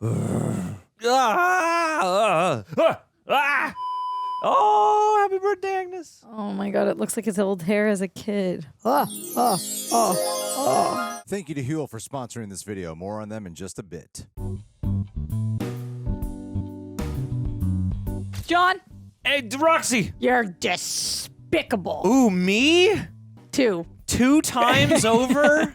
Oh, happy birthday, Agnes. Oh my God, it looks like his old hair as a kid. Thank you to HUEL for sponsoring this video. More on them in just a bit. John, Hey, Roxy. you're despicable. Ooh, me? 2 times over?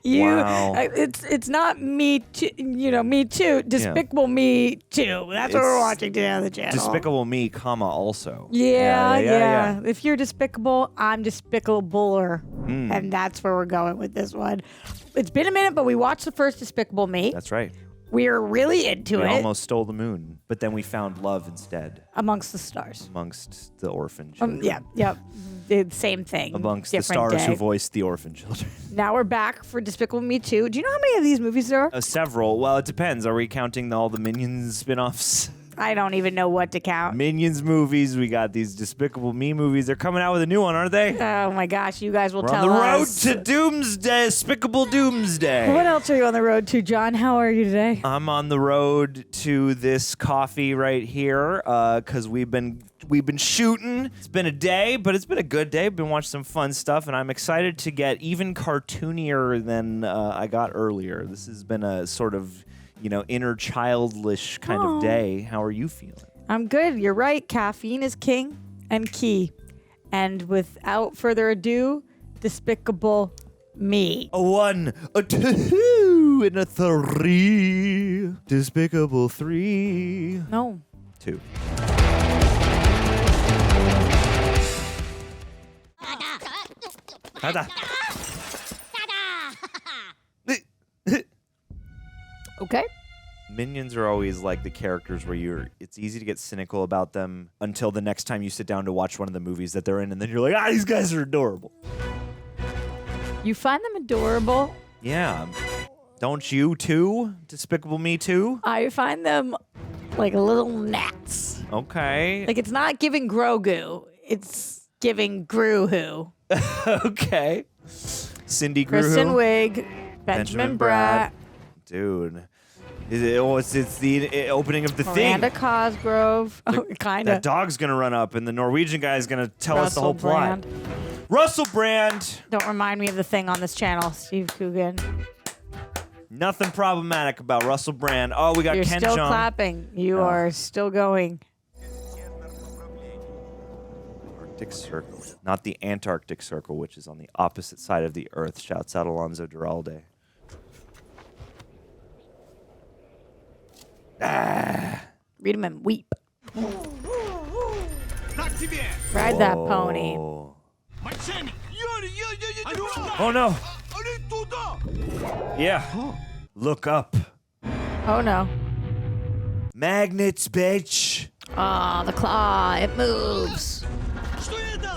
You, Wow. it's not me too, me too. Despicable Me too. That's what we're It's watching today on the channel. Despicable Me, comma, also. Yeah. If you're despicable, I'm despicabler. And that's where we're going with this one. It's been a minute, but we watched the first Despicable Me. That's right. We're really into We it. almost stole the moon, but then we found love instead Amongst the stars. amongst the orphan children. Yep. The same thing. Amongst the different stars day. who voiced the orphan children. Now we're back for Despicable Me 2. Do you know how many of these movies there are? Several. Well, it depends. Are we counting all the Minions spin-offs? I don't even know what to count. Minions movies. We got these Despicable Me movies. They're coming out with a new one, aren't they? Oh my gosh, you guys will We're tell on the road us. to Doomsday, Despicable Doomsday. What else are you on the road to, John? How are you today? I'm on the road to this coffee right here because we've been shooting. It's been a day, but it's been a good day. We've been watching some fun stuff, and I'm excited to get even cartoonier than I got earlier. This has been a sort of, inner childish kind of day. How are you feeling? I'm good. You're right. Caffeine is king and key. And without further ado, Despicable Me. A 1, a 2, and a 3. Despicable 3. No. 2. Okay. Minions are always like the characters where it's easy to get cynical about them until the next time you sit down to watch one of the movies that they're in, and then you're like, these guys are adorable. You find them adorable. Yeah. Don't you too? Despicable Me too? I find them like little gnats. Okay. Like it's not giving Grogu. It's giving Gru. Okay. Cindy Gru. Kristen Wiig. Benjamin Bratt. Dude. It's the opening of the Miranda thing. Cosgrove. Oh, kind That of. dog's going to run up, and the Norwegian guy's going to tell us the whole plot. Russell Brand. Don't remind me of the thing on this channel, Steve Coogan. Nothing problematic about Russell Brand. Oh, we got You're Ken still Jeong. clapping. You are still going. Arctic Circle. Not the Antarctic Circle, which is on the opposite side of the Earth. Shouts out Alonso Duralde. Read him and weep. Ride that pony. Oh. Oh no. Yeah. Look up. Oh no. Magnets, bitch. Ah, the claw. It moves.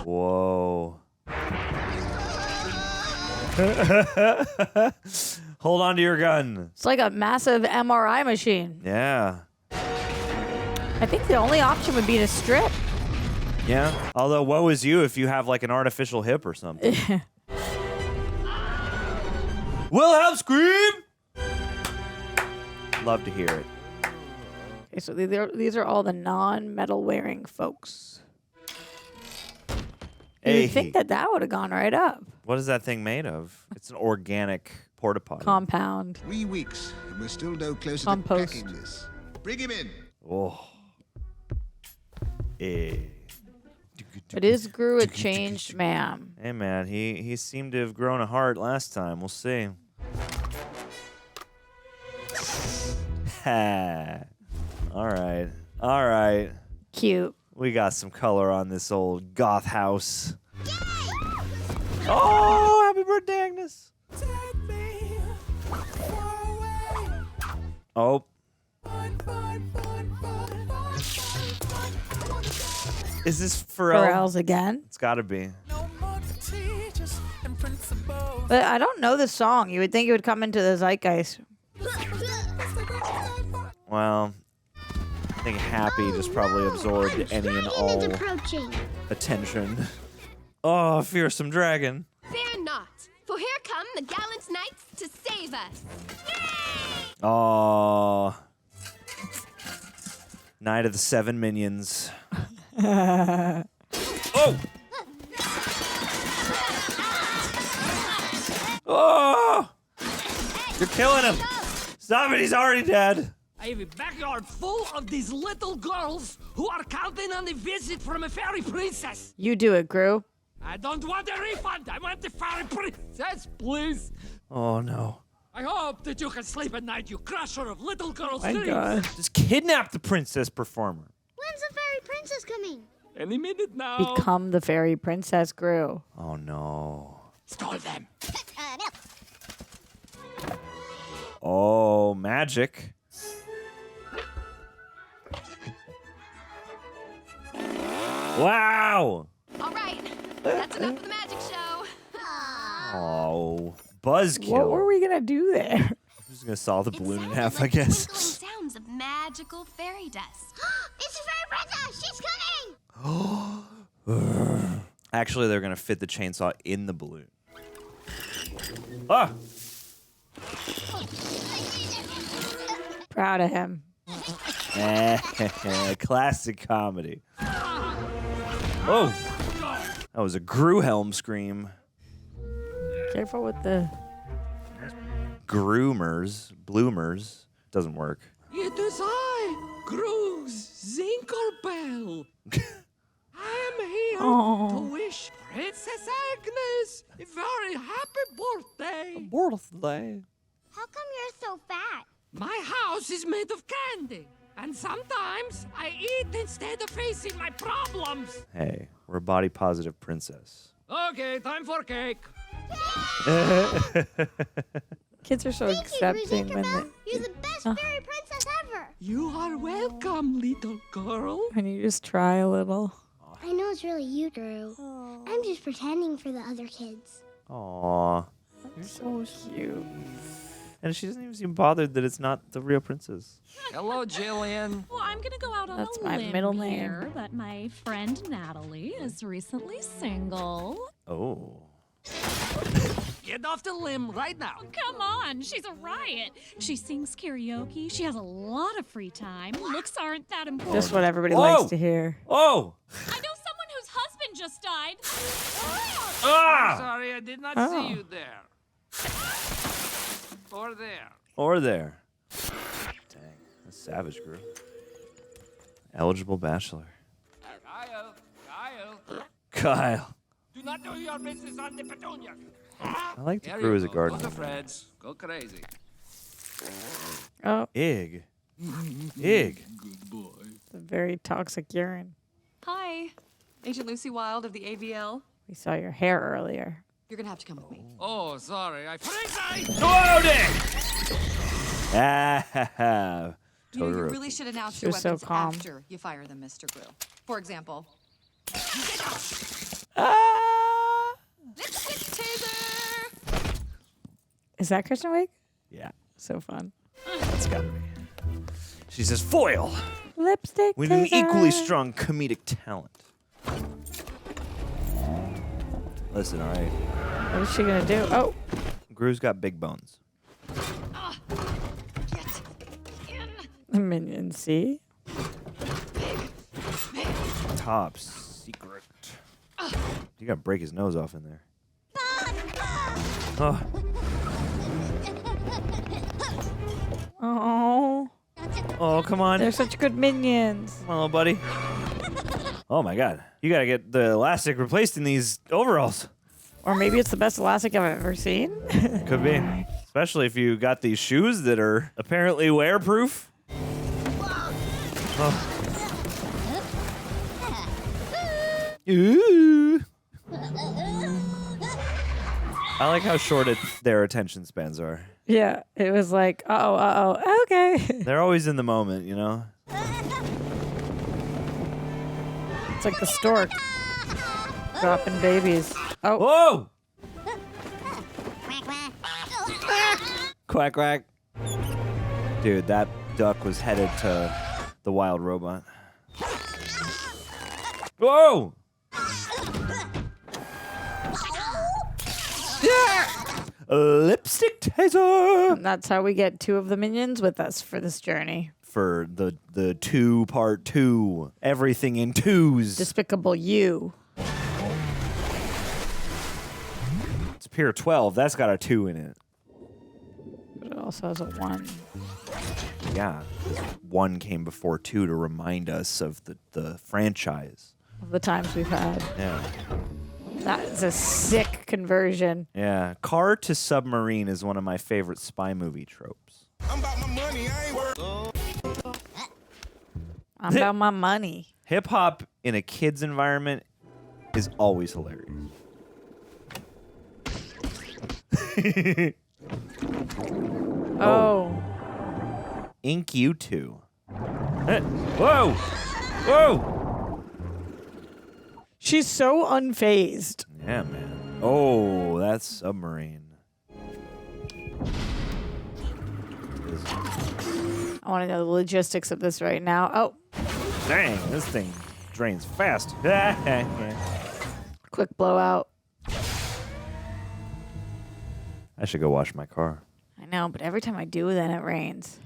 Whoa. Hold on to your gun. It's like a massive MRI machine. Yeah. I think the only option would be to strip. Yeah. Although, woe is you if you have like an artificial hip or something. We'll help scream. Love to hear it. Okay, so these are all the non-metal wearing folks. Hey. You'd think that would have gone right up. What is that thing made of? It's an organic porta potty. Compound. 3 weeks, and we're still no closer Compost. to cracking this. Bring him in. Oh. Eh. It is Gru a changed man. Hey man, he seemed to have grown a heart last time. We'll see. Ha. All right. Cute. We got some color on this old goth house. Oh, happy birthday, Agnes. Oh. Is this Pharrell? Pharrell's again. It's got to be. But I don't know the song. You would think it would come into the zeitgeist. Well, I think Happy just probably absorbed any and all attention. Oh, fearsome dragon. Fear not, for here come the gallant knights to save us. Yay! Oh. Night of the 7 Minions. Oh! Oh! You're killing him! Stop it, he's already dead! I have a backyard full of these little girls who are counting on a visit from a fairy princess. You do it, Gru. I don't want a refund. I want the fairy princess, please. Oh no. I hope that you can sleep at night, you crusher of little girls' My dreams. God. Just kidnap the princess performer. When's the fairy princess coming? Any minute now. Become the fairy princess, Gru. Oh no. Stole them. Oh, magic. Wow. All right, that's enough of the magic show. Oh, buzzkill. What were we gonna do there? I'm just gonna saw the It balloon in sounded half, like I guess. Twinkling sounds of magical fairy dust. It's the fairy princess. She's coming. Actually, they're gonna fit the chainsaw in the balloon. Ah! Proud of him. Classic comedy. Oh! That was a Gru scream. Careful with the... Bloomers. Doesn't work. It is I, Gru's Zinkerbell. I am here to wish Princess Agnes a very happy birthday. Birthday. How come you're so fat? My house is made of candy, and sometimes I eat instead of facing my problems. Hey, we're a body positive princess. Okay, time for cake. Kids are so accepting when You're the best fairy princess ever. You are welcome, little girl. when you just try a little. I know it's really you, Gru. I'm just pretending for the other kids. Aww. You're so cute. And she doesn't even seem bothered that it's not the real princess. Hello, Jillian. Well, I'm gonna go out on That's a my limb middle here name. that my friend Natalie is recently single. Oh. Get off the limb right now. Come on, she's a riot. She sings karaoke. She has a lot of free time. Looks aren't that important. Just what everybody Whoa! likes to hear. Oh! I know someone whose husband just died. Ah! Sorry, I did not Oh. see you there. Or there. Or there. Dang, that's savage, Gru. Eligible bachelor. Kyle. Do not do your business on the petunia. I like the There Gru you as a go. gardener. Go to Fred's. Go crazy. Oh, Ig. Ig. Good boy. the very toxic urine. Hi, Agent Lucy Wilde of the AVL. We saw your hair earlier. You're gonna have to come with me. Oh, sorry. I freeze. Oh, dang! Ah, You know, you Totoro. really should announce She your was so weapons calm. after you fire them, Mr. Gru. For example, Ah! lipstick taser. Is that Kristen Wiig? Yeah, So fun. it's gotta be. She says, foil! Lipstick We need an taser. equally strong comedic talent. Listen, all right. What is she gonna do? Oh, Gru's got big bones. the Minion. See? Top secret. You gotta break his nose off in there. Oh, Oh, oh, come on. they're such good minions. Come on, little buddy. Oh my god. You gotta get the elastic replaced in these overalls. Or maybe it's the best elastic I've ever seen. Could be. Especially if you got these shoes that are apparently wear-proof. Oh. Ooh. I like how short their attention spans are. Yeah, it was like, okay. They're always in the moment, you know? It's like the stork dropping babies. Oh, Whoa! Quack, quack. Dude, that duck was headed to the wild robot. Whoa! Yeah! lipstick taser. And that's how we get 2 of the minions with us for this journey. For the 2-part 2. Everything in 2s. Despicable You. It's Pier 12. That's got a 2 in it. But it also has a 1. Yeah. 1 came before 2 to remind us of the franchise. Of the times we've had. Yeah. That is a sick conversion. Yeah. Car to submarine is one of my favorite spy movie tropes. I'm about my money. I ain't worried. I'm about my money. Hip hop in a kid's environment is always hilarious. Oh. Ink you two. Whoa! Whoa! She's so unfazed. Yeah, man. Oh, that's submarine. I want to know the logistics of this right now. Oh. Dang, this thing drains fast. Quick blowout. I should go wash my car. I know, but every time I do, then it rains.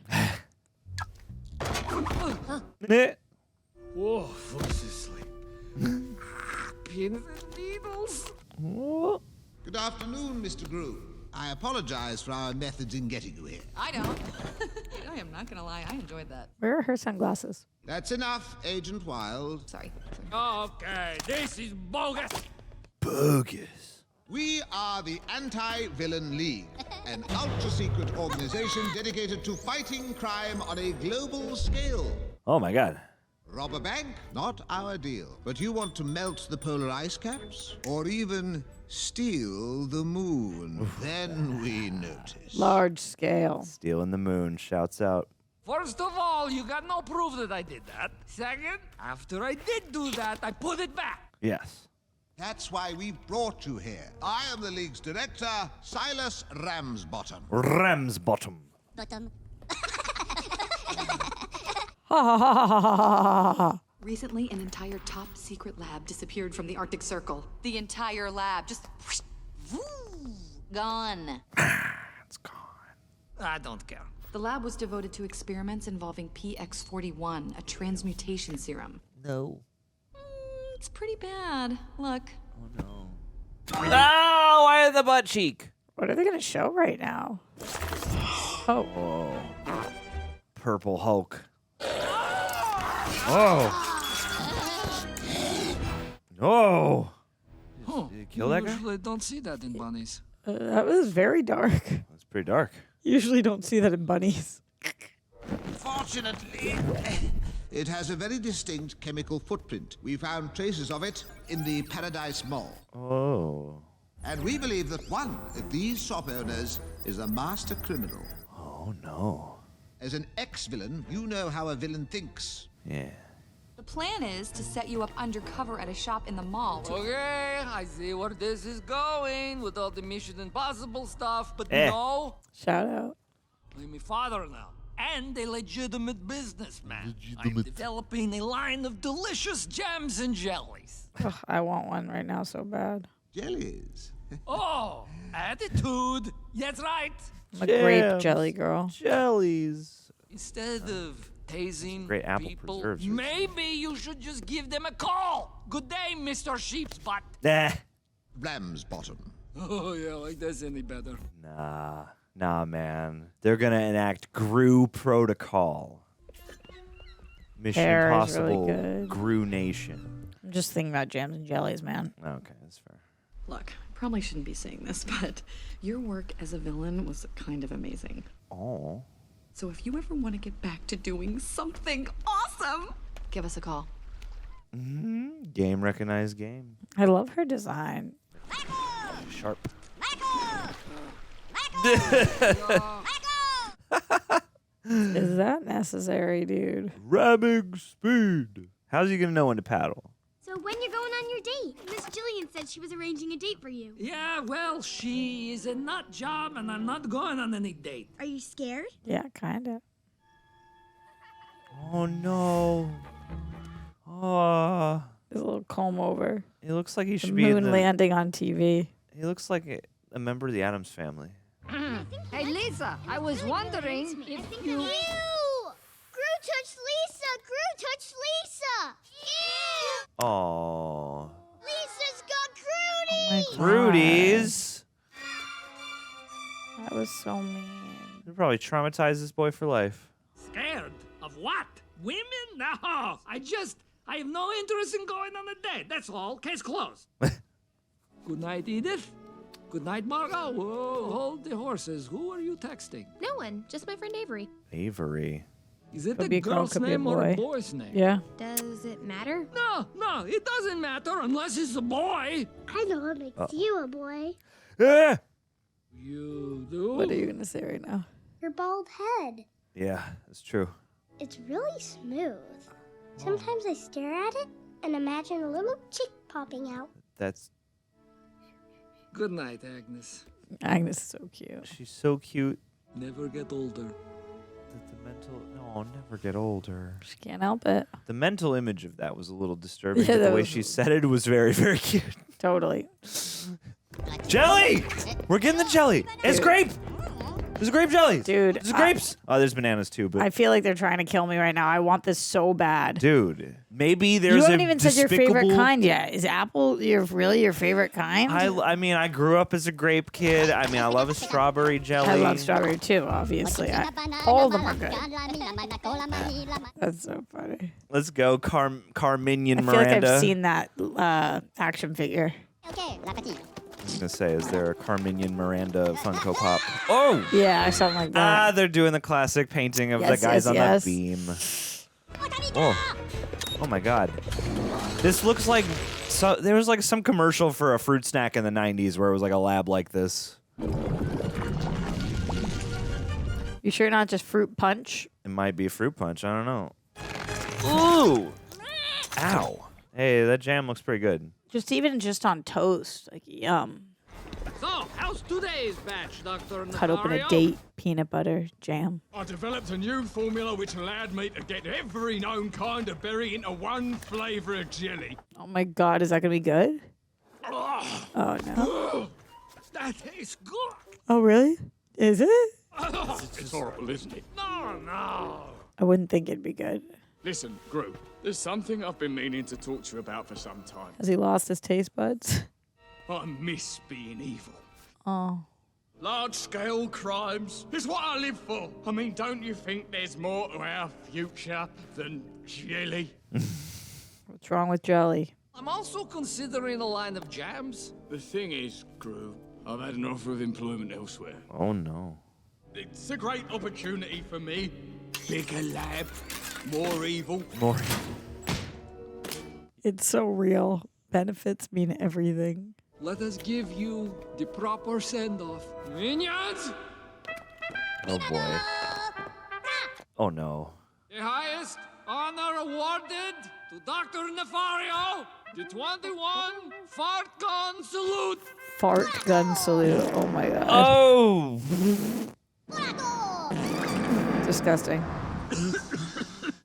Whoa, falls asleep. Pins and needles. Good afternoon, Mr. Gru. I apologize for our methods in getting you here. I don't. I am not gonna lie, I enjoyed that. Where are her sunglasses? That's enough, Agent Wild. Sorry. Okay, this is bogus. Bogus. We are the Anti-Villain League, an ultra-secret organization dedicated to fighting crime on a global scale. Oh my god. Rob a bank? Not our deal. But you want to melt the polar ice caps? Or even steal the moon? Then we notice. Large scale. Stealing the moon shouts out. First of all, you got no proof that I did that. Second, after I did do that, I put it back. Yes. That's why we've brought you here. I am the League's director, Silas Ramsbottom. Ramsbottom. Bottom. Recently, an entire top secret lab disappeared from the Arctic Circle. The entire lab just gone. It's gone. I don't care. The lab was devoted to experiments involving PX41, a transmutation serum. No. It's pretty bad. Look. Oh no. Oh, why the butt cheek? What are they going to show right now? Oh. Oh. Purple Hulk. Oh. No. Did you kill that guy? Usually don't see that in bunnies. That was very dark. That's pretty dark. Usually don't see that in bunnies. Fortunately, it has a very distinct chemical footprint. We found traces of it in the Paradise Mall. Oh. And we believe that one of these shop owners is a master criminal. Oh no. As an ex-villain, you know how a villain thinks. Yeah. The plan is to set you up undercover at a shop in the mall. Okay, I see where this is going with all the Mission Impossible stuff, but Eh. no, Shout out. I'm a father now. And a legitimate businessman. I'm developing a line of delicious jams and jellies. Ugh, I want one right now so bad. Jellies. Oh, attitude. That's right. I'm a grape Jams. jelly girl. Jellies. Instead of tasing Great apple people, preserves. maybe you should just give them a call. Good day, Mr. Sheep's Butt. Nah. Ramsbottom. Oh, yeah, like that's any better. Nah, man. They're gonna enact Gru Protocol. Mission Pear is really Impossible good. Gru Nation. I'm just thinking about jams and jellies, man. Okay, that's fair. Look, I probably shouldn't be saying this, but your work as a villain was kind of amazing. Oh. So if you ever want to get back to doing something awesome, give us a call. Game recognized game. I love her design. Sharp. Is that necessary, dude? Ramming speed. How's he gonna know when to paddle? So when you're going on your date? Miss Jillian said she was arranging a date for you. Yeah, well, she is a nut job, and I'm not going on any date. Are you scared? Yeah, kinda. Oh no. Oh. There's a little comb over. It looks like he The should be in moon the. landing on TV. He looks like a member of the Addams family? Hey, Lisa, I was wondering if you... Ew! Gru touched Lisa! Gru touched Lisa! Ew! Aww. Lisa's got Grudy! Oh my God. Rudy's. That was so mean. They probably traumatized this boy for life. Scared of what? Women? No. I have no interest in going on a date. That's all. Case closed. Good night, Edith. Good night, Margo. Whoa, hold the horses. Who are you texting? No one, just my friend Avery. Avery. Is it Could a be a girl, girl's could be a name or a boy. boy's name? Yeah. Does it matter? No, it doesn't matter unless it's a boy. I know what makes you a boy. Ah! You do? What are you gonna say right now? Your bald head. Yeah, that's true. It's really smooth. Sometimes I stare at it and imagine a little chick popping out. That's. Good night, Agnes. Agnes is so cute. She's so cute. Never get older. The mental. No, never get older. She can't help it. The mental image of that was a little disturbing. Yeah, but the that way was- she said it was very, very cute. Totally. Jelly! We're getting the jelly. It's grape. There's grape jelly. Dude, There's grapes. Oh, there's bananas too. But I feel like they're trying to kill me right now. I want this so bad. dude, maybe there's You a haven't even said your favorite despicable- kind yet. Is apple really your favorite kind? I mean, I grew up as a grape kid. I mean, I love a strawberry jelly. I love strawberry too, obviously. All of them are good. That's so funny. Let's go, Minion I feel like Miranda. I've seen that action figure. Okay, I was gonna say, is there a Minion Miranda Funko Pop? Oh, Yeah, something like that. they're doing the classic painting of Yes, the guys yes, on yes. the beam. Oh my God, this looks like there was like some commercial for a fruit snack in the '90s where it was like a lab like this. You sure not just fruit punch? It might be a fruit punch. I don't know. Ooh, ow. Hey, that jam looks pretty good. Just on toast. Like, yum. So, how's today's batch, Dr. Cut open a Nefario? date, peanut butter, jam. I developed a new formula which allowed me to get every known kind of berry into one flavour of jelly. Oh my God, is that gonna be good? Oh no. That tastes good. Oh really? Is it? It's horrible, isn't it? No. I wouldn't think it'd be good. Listen, Gru, there's something I've been meaning to talk to you about for some time. Has he lost his taste buds? I miss being evil. Oh. Large-scale crimes is what I live for. I mean, don't you think there's more to our future than jelly? What's wrong with jelly? I'm also considering a line of jams. The thing is, Gru, I've had an offer of employment elsewhere. Oh no. It's a great opportunity for me. Bigger lab, more evil. More. It's so real. Benefits mean everything. Let us give you the proper send-off. Minions! Oh boy. Oh no. The highest honor awarded to Dr. Nefario, the 21 Fart Gun Salute. Fart gun salute. Oh my God. Oh. Disgusting.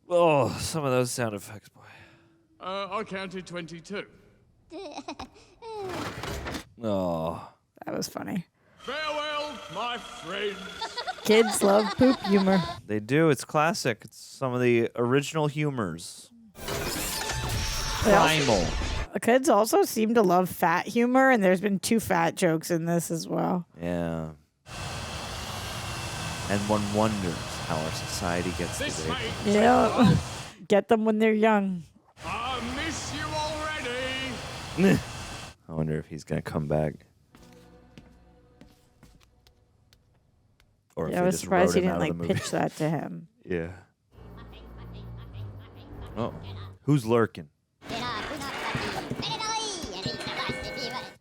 Oh, some of those sound effects, boy. I counted 22. Oh. That was funny. Farewell, my friends. Kids love poop humor. They do. It's classic. It's some of the original humors. Primal. Kids also seem to love fat humor, and there's been 2 fat jokes in this as well. Yeah. And one wonders how our society gets This today. way. Yeah. Get them when they're young. I miss you already. I wonder if he's gonna come back. Or if Yeah, I they was just surprised wrote he him didn't out of the movie. pitch that to him. Yeah. Oh, who's lurking?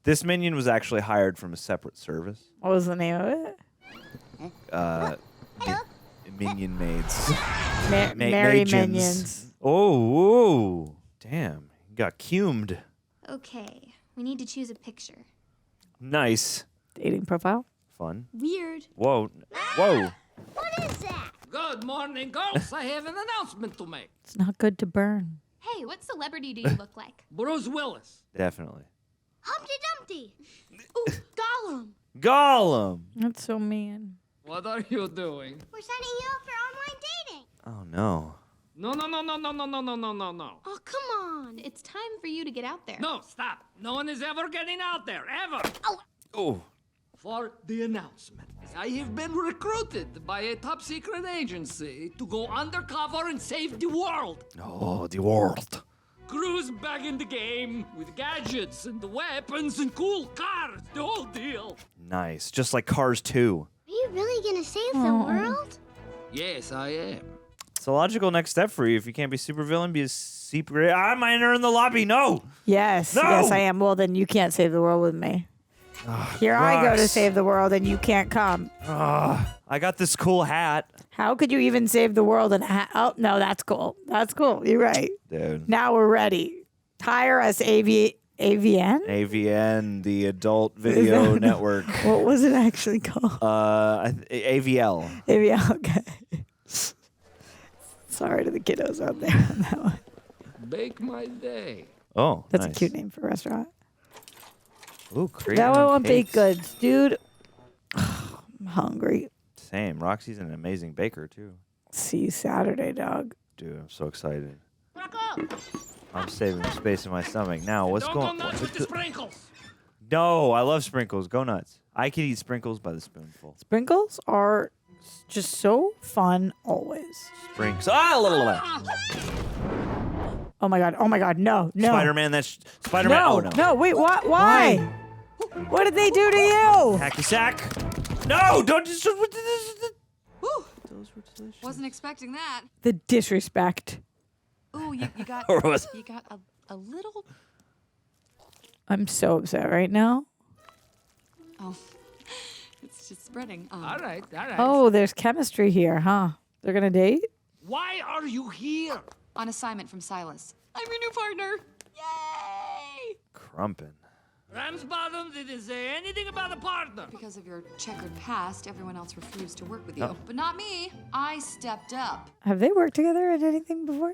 This minion was actually hired from a separate service. What was the name of it? Minion maids. Merry Magians. Minions. Oh, damn. He got cumed. Okay, we need to choose a picture. Nice. Dating profile? Fun. Weird. Whoa. Whoa. What is that? Good morning, girls. I have an announcement to make. It's not good to burn. Hey, what celebrity do you look like? Bruce Willis. Definitely. Humpty Dumpty. Ooh, Gollum. Gollum. That's so mean. What are you doing? We're signing you up for online dating. Oh no. No. Oh, come on. It's time for you to get out there. No, stop. No one is ever getting out there, ever. Oh. For the announcement. I have been recruited by a top secret agency to go undercover and save the world. Oh, the world. Gru's back in the game with gadgets and the weapons and cool cars, the whole deal. Nice. Just like Cars 2. Are you really gonna save the world? Yes, I am. It's a logical next step for you. If you can't be supervillain, be a secret. I might enter in the lobby. No. Yes. No! Yes, I am. Well, then you can't save the world with me. Here I go to save the world, and you can't come. I got this cool hat. How could you even save the world in a hat? Oh, no, that's cool. That's cool. You're right. Dude. Now we're ready. Hire us, AVN? AVN, the Adult Video Network. What was it actually called? AVL. AVL, okay. Sorry to the kiddos out there on that one. Bake my day. Oh, That's nice. a cute name for a restaurant. Ooh, cream Now I and want baked cakes. goods. Dude, I'm hungry. Same. Roxy's an amazing baker, too. See you Saturday, dog. Dude, I'm so excited. Rocco! I'm saving space in my stomach. Now, what's Don't going go nuts with the sprinkles. No, I love sprinkles. Go nuts. I could eat sprinkles by the spoonful. Sprinkles are just so fun always. Sprinkles. Ah, Oh my god. Oh my god. No. No. Spider-Man, that's Spider-Man. No. Oh, no. No. Wait. What? Why? What did they do to you? Hacky sack. No, don't just. Whew. Wasn't expecting that. The disrespect. Ooh, you got Or was- you got a little. I'm so upset right now. Oh, it's just spreading. All right. Oh, there's chemistry here, huh? They're gonna date? Why are you here? On assignment from Silas. I'm your new partner. Yay! Crumpin'. Ramsbottom didn't say anything about a partner. Because of your checkered past, everyone else refused to work with you. But not me. I stepped up. Have they worked together at anything before?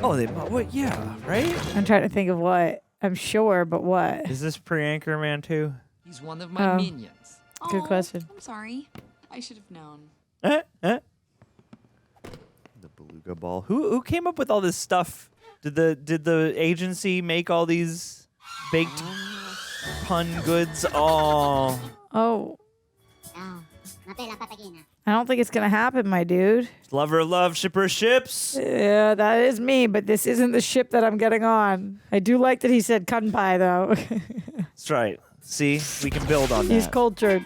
Oh, they. What? Yeah, right? I'm trying to think of what. I'm sure, but what? Is this pre-Anchorman too? He's one of my minions. Good Oh, question. I'm sorry. I should have known. The beluga ball. Who came up with all this stuff? Did the agency make all these baked pun goods? Oh. Oh. I don't think it's gonna happen, my dude. Lover of love, shipper of ships. Yeah, that is me, but this isn't the ship that I'm getting on. I do like that he said cun pie, though. That's right. See, we can build on He's that. cultured.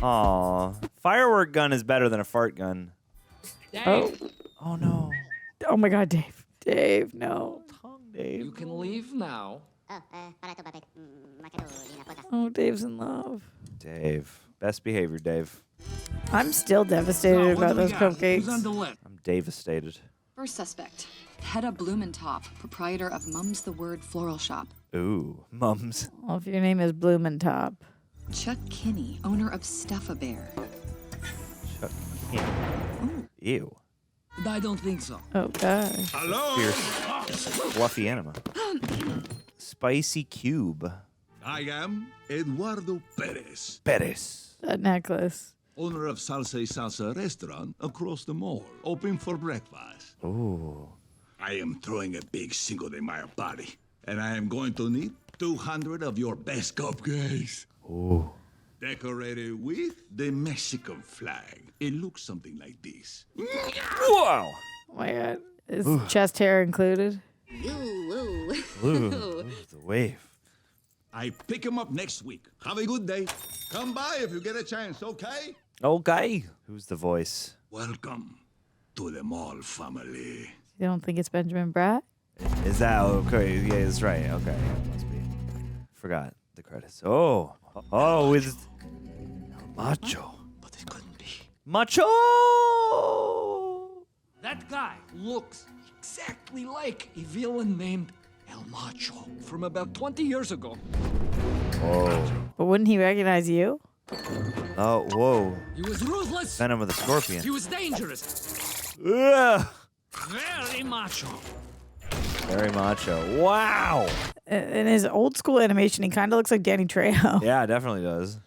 Aw. Firework gun is better than a fart gun. Oh. Oh no. Oh my god, Dave. Dave, no. You can leave now. Oh, Dave's in love. Dave. Best behavior, Dave. I'm still devastated So, what about do we those got? cupcakes. Who's on the list? I'm devastated. First suspect, Hedda Blumentop, proprietor of Mum's the Word Floral Shop. Ooh, mums. Well, if your name is Blumentop. Chuck Kinney, owner of Stuff-A-Bear. Chuck Kinney. Ew. I don't think so. Oh, gosh. Fierce. Fluffy anima. Spicy cube. I am Eduardo Perez, Perez. That necklace. owner of Salsa y Salsa restaurant across the mall, open for breakfast. Ooh. I am throwing a big Cinco de Mayo party, and I am going to need 200 of your best cupcakes. Ooh. Decorated with the Mexican flag. It looks something like this. Whoa. Oh my god. Is chest hair included? Ooh. The wave. I pick him up next week. Have a good day. Come by if you get a chance, okay? Okay. Who's the voice? Welcome to the mall family. You don't think it's Benjamin Bratt? Is that okay? Yeah, that's right. Okay, it must be. Forgot the credits. Oh, with Macho. But it couldn't be. Macho. That guy looks exactly like a villain named El Macho from about 20 years ago. Whoa. But wouldn't he recognize you? Oh, whoa. He was ruthless. Venom of the Scorpion. He was dangerous. Ugh. Very macho. Very macho. Wow. In his old school animation, he kind of looks like Danny Trejo. Yeah, it definitely does.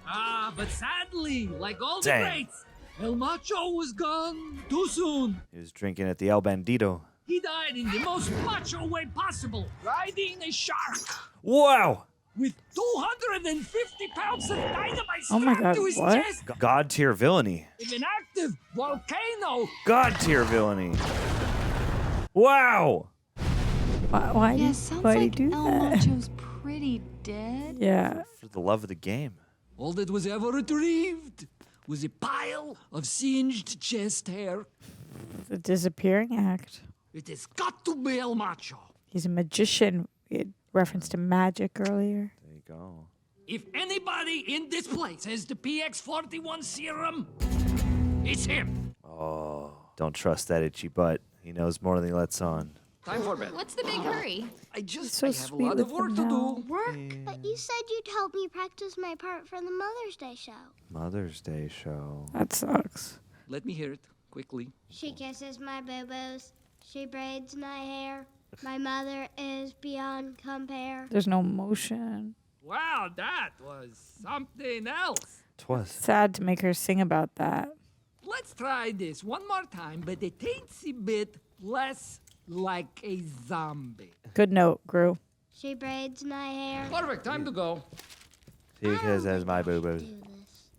Ah, but sadly, like all Dang. the greats, El Macho was gone too soon. He was drinking at the El Bandito. He died in the most macho way possible, riding a shark Wow. with 250 pounds of dynamite Oh my strapped God, to his what? chest God tier villainy. in an active volcano. God tier villainy. Wow. Why Yeah, did sounds he like do El that? Macho's pretty dead. Yeah. For the love of the game. All that was ever retrieved was a pile of singed chest hair. The disappearing act. It has got to be El Macho. He's a magician. We had reference to magic earlier. There you go. If anybody in this place has the PX41 serum, it's him. Oh, don't trust that itchy butt. He knows more than he lets on. Time for bed. What's the big hurry? I just So I have a sweet lot of with work them to now. do. Work? But you said you'd help me practice my part for the Mother's Day show. Mother's Day show. That sucks. Let me hear it quickly. She kisses my boo-boos. She braids my hair. My mother is beyond compare. There's no emotion. Wow, that was something else. Twas. Sad to make her sing about that. Let's try this one more time, but a teensy bit less like a zombie. Good note, Gru. She braids my hair. Perfect, time to go. Because that's my boo-boos. Do this.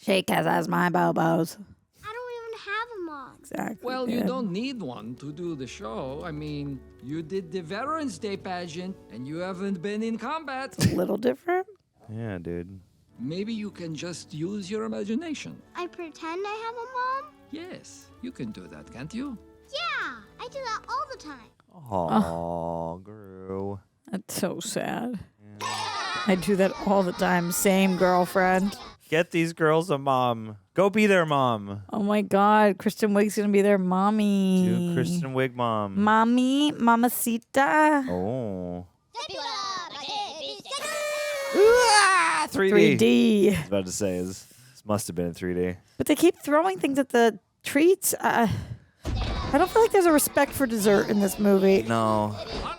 Shake as my bobos. I don't even have a mom. Exactly. Well, you dude. don't need one to do the show. I mean, you did the Veterans Day pageant, and you haven't been in combat. A little different. Yeah, dude. Maybe you can just use your imagination. I pretend I have a mom? Yes, you can do that, can't you? Yeah, I do that all the time. Aw, Gru. That's so sad. I do that all the time. Same girlfriend. Get these girls a mom. Go be their mom. Oh my God, Kristen Wiig's gonna be their mommy. To Kristen Wiig mom. Mommy, mamacita. Oh. 3D. 3D. I was about to say, this must have been in 3D. But they keep throwing things at the treats. I don't feel like there's a respect for dessert in this movie. No.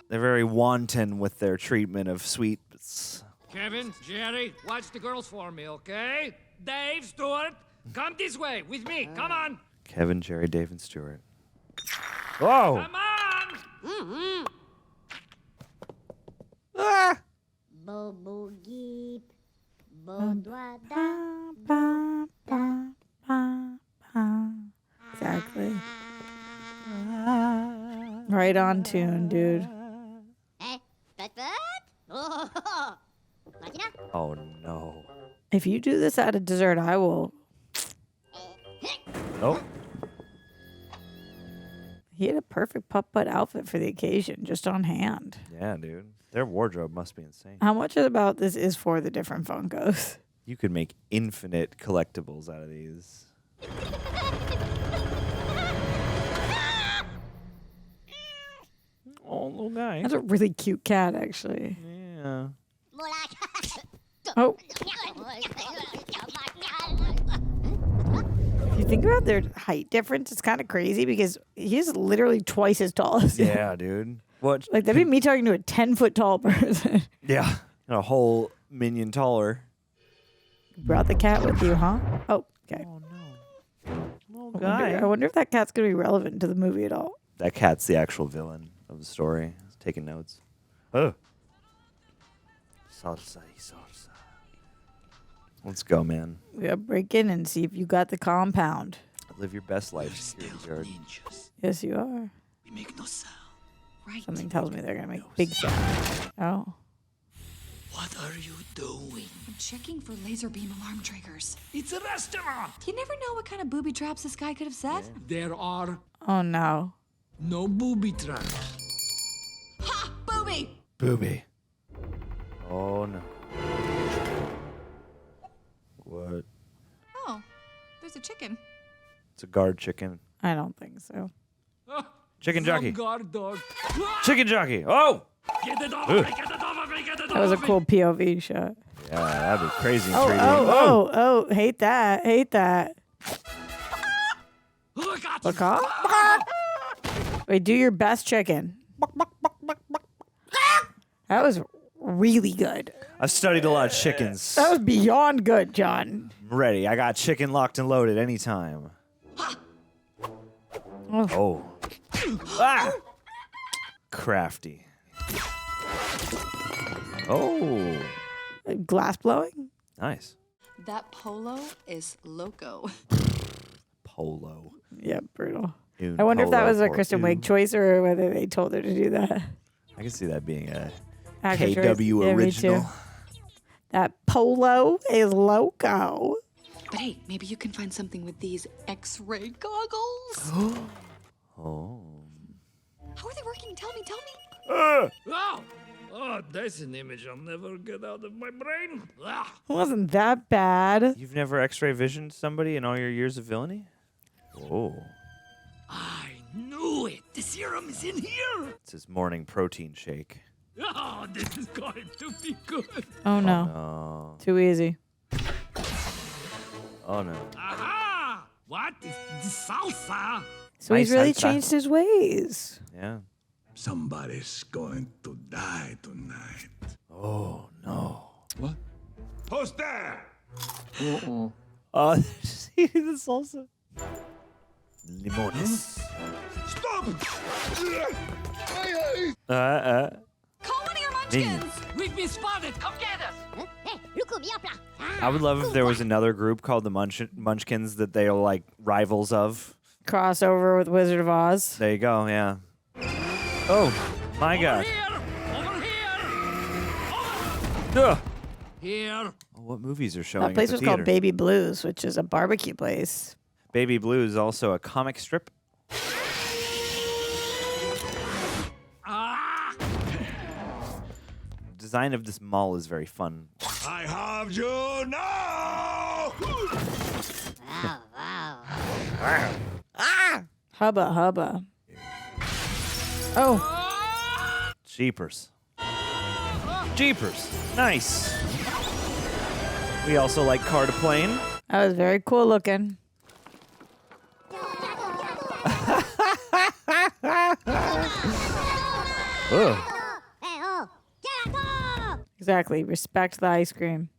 They're very wanton with their treatment of sweets. Kevin, Jerry, watch the girls for me, okay? Dave, Stuart, come this way with me. Come on. Kevin, Jerry, Dave, and Stuart. Whoa! Come on. Ah! Bobo geep. Bodwa da. Ba, ba, ba, ba. Exactly. Right on tune, dude. Eh, but. Oh, Oh, no. If you do this at a dessert, I will. Oh. He had a perfect putt-putt outfit for the occasion, just on hand. Yeah, dude. Their wardrobe must be insane. How much about this is for the different Funkos? You could make infinite collectibles out of these. Oh, little guy. That's a really cute cat, actually. Yeah. Oh. If you think about their height difference, it's kind of crazy because he's literally twice as tall as him. Yeah, dude. What? Like, that'd be me talking to a 10-foot tall person. Yeah. A whole minion taller. Brought the cat with you, huh? Oh, okay. Oh, no. Little I wonder if that cat's going to be relevant to the movie at all. That cat's the actual villain of the story. He's taking notes. Oh. Salsa y salsa. Let's go, man. We gotta break in and see if you got the compound. Live your best life, security guard. Ninjas. Yes, you are. We make no sound. Right. Something tells me they're gonna make big sound. Oh. What are you doing? I'm checking for laser beam alarm triggers. It's a restaurant. You never know what kind of booby traps this guy could have set. There are Oh no. no booby traps. Ha! Booby! Booby. Oh, no. What? Oh, there's a chicken. It's a guard chicken. I don't think so. Chicken Some jockey. guard dog. Chicken jockey. Oh! Get it off me, get it off me, get it That was a off me. cool POV shot. Yeah, that'd be crazy in Oh, 3D. oh, hate that. Look at Look off. Wait, do your best chicken. That was really good. I've studied a lot of chickens. That was beyond good, John. I'm ready. I got chicken locked and loaded anytime. Oh. Ah! Crafty. Oh. Glass blowing? Nice. That polo is loco. Polo. Yeah, brutal. Un I wonder if that polo was a for Kristen two. Wiig choice or whether they told her to do that. I can see that being a Actor choice. KW Yeah, me original. too. That polo is loco. But hey, maybe you can find something with these X-ray goggles. Oh. How are they working? Tell me. Oh, that's an image I'll never get out of my brain. Ah. It wasn't that bad. You've never X-ray visioned somebody in all your years of villainy? Oh. I knew it. The serum is in here. It's his morning protein shake. Oh, this is going to be good. Oh no. Oh. Too easy. Oh no. Aha! What is the salsa? So he's really salsa. changed his ways. Yeah. Somebody's going to die tonight. Oh no. What? Who's there? Oh, see the salsa. Limones. Stop! Call one of your Minion. munchkins. We've been spotted. Come get us. I would love if there was another group called the Munchkins that they are like rivals of. Crossover with Wizard of Oz. There you go, yeah. Oh, my God. Over here. Ugh. Here. Oh, what movies are showing That place at was the called theater? Baby Blues, which is a barbecue place. Baby Blue is also a comic strip. Ah! Design of this mall is very fun. I have you now! Hubba hubba. Oh, Jeepers. Jeepers. Nice. We also like car to plane. that was very cool looking. Ugh. Exactly. Respect the ice cream.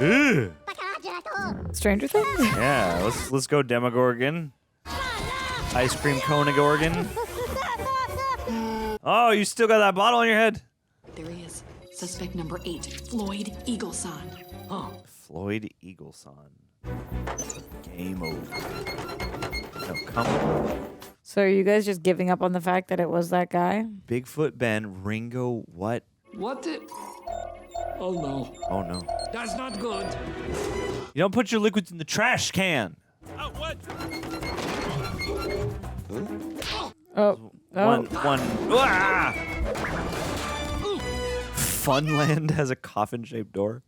Ugh. Stranger Things? Yeah, let's go Demogorgon. Ice cream Conegorgon. Oh, you still got that bottle on your head. There he is. Suspect number 8, Floyd Eagleson. Floyd Eagleson. Game over. No, come on. So are you guys just giving up on the fact that it was that guy? Bigfoot Ben, Ringo, what? What? Oh no. Oh no. That's not good. You don't put your liquids in the trash can. Oh, what? Oh. One. Ah! Funland has a coffin-shaped door.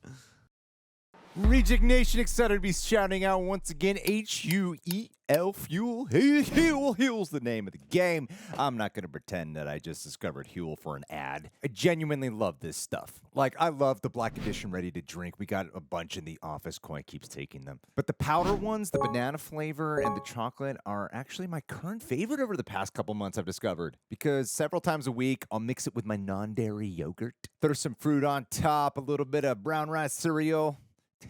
Reject Nation excited to be shouting out once again HUEL Fuel. HUEL's the name of the game. I'm not going to pretend that I just discovered HUEL for an ad. I genuinely love this stuff. Like, I love the Black Edition ready to drink. We got a bunch in the office. Coin keeps taking them. But the powder ones, the banana flavor and the chocolate are actually my current favorite over the past couple months I've discovered. Because several times a week, I'll mix it with my non-dairy yogurt. Throw some fruit on top, a little bit of brown rice cereal.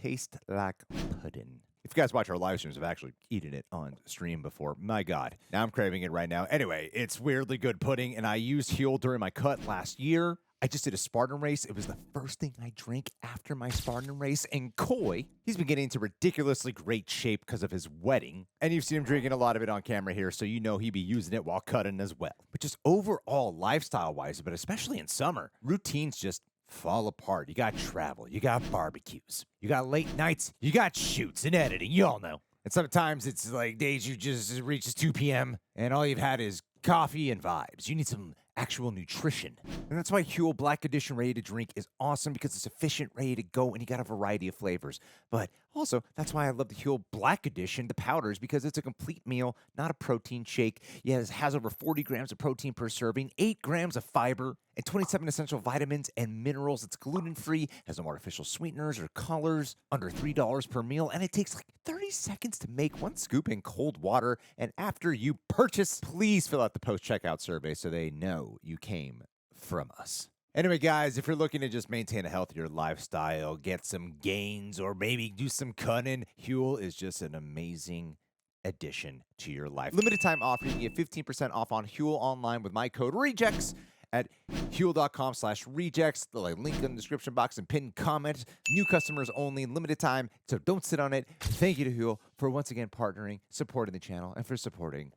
Taste like pudding. If you guys watch our live streams, I've actually eaten it on stream before. My God. Now I'm craving it right now. Anyway, it's weirdly good pudding, and I used HUEL during my cut last year. I just did a Spartan race. It was the first thing I drank after my Spartan race. And Coy, he's been getting into ridiculously great shape because of his wedding. And you've seen him drinking a lot of it on camera here, so you know he'd be using it while cutting as well. But just overall, lifestyle-wise, but especially in summer, routines just fall apart. You got travel, you got barbecues, you got late nights, you got shoots and editing, you all know. And sometimes it's like days you just reaches 2 p.m. and all you've had is coffee and vibes. You need some actual nutrition. And that's why HUEL Black Edition Ready to Drink is awesome, because it's efficient, ready to go, and you got a variety of flavors. But also, that's why I love the HUEL Black Edition, the powders, because it's a complete meal, not a protein shake. Yeah, it has over 40 grams of protein per serving, 8 grams of fiber, and 27 essential vitamins and minerals. It's gluten-free, has no artificial sweeteners or colors, under $3 per meal, and it takes like 30 seconds to make. 1 scoop in cold water. And after you purchase, please fill out the post-checkout survey so they know you came from us. Anyway, guys, if you're looking to just maintain a healthier lifestyle, get some gains, or maybe do some cutting, HUEL is just an amazing addition to your life. Limited time offer. You can get 15% off on HUEL online with my code REJECTS at HUEL.com/rejects. The link in the description box and pinned comment. New customers only, limited time, so don't sit on it. Thank you to HUEL for once again partnering, supporting the channel, and for supporting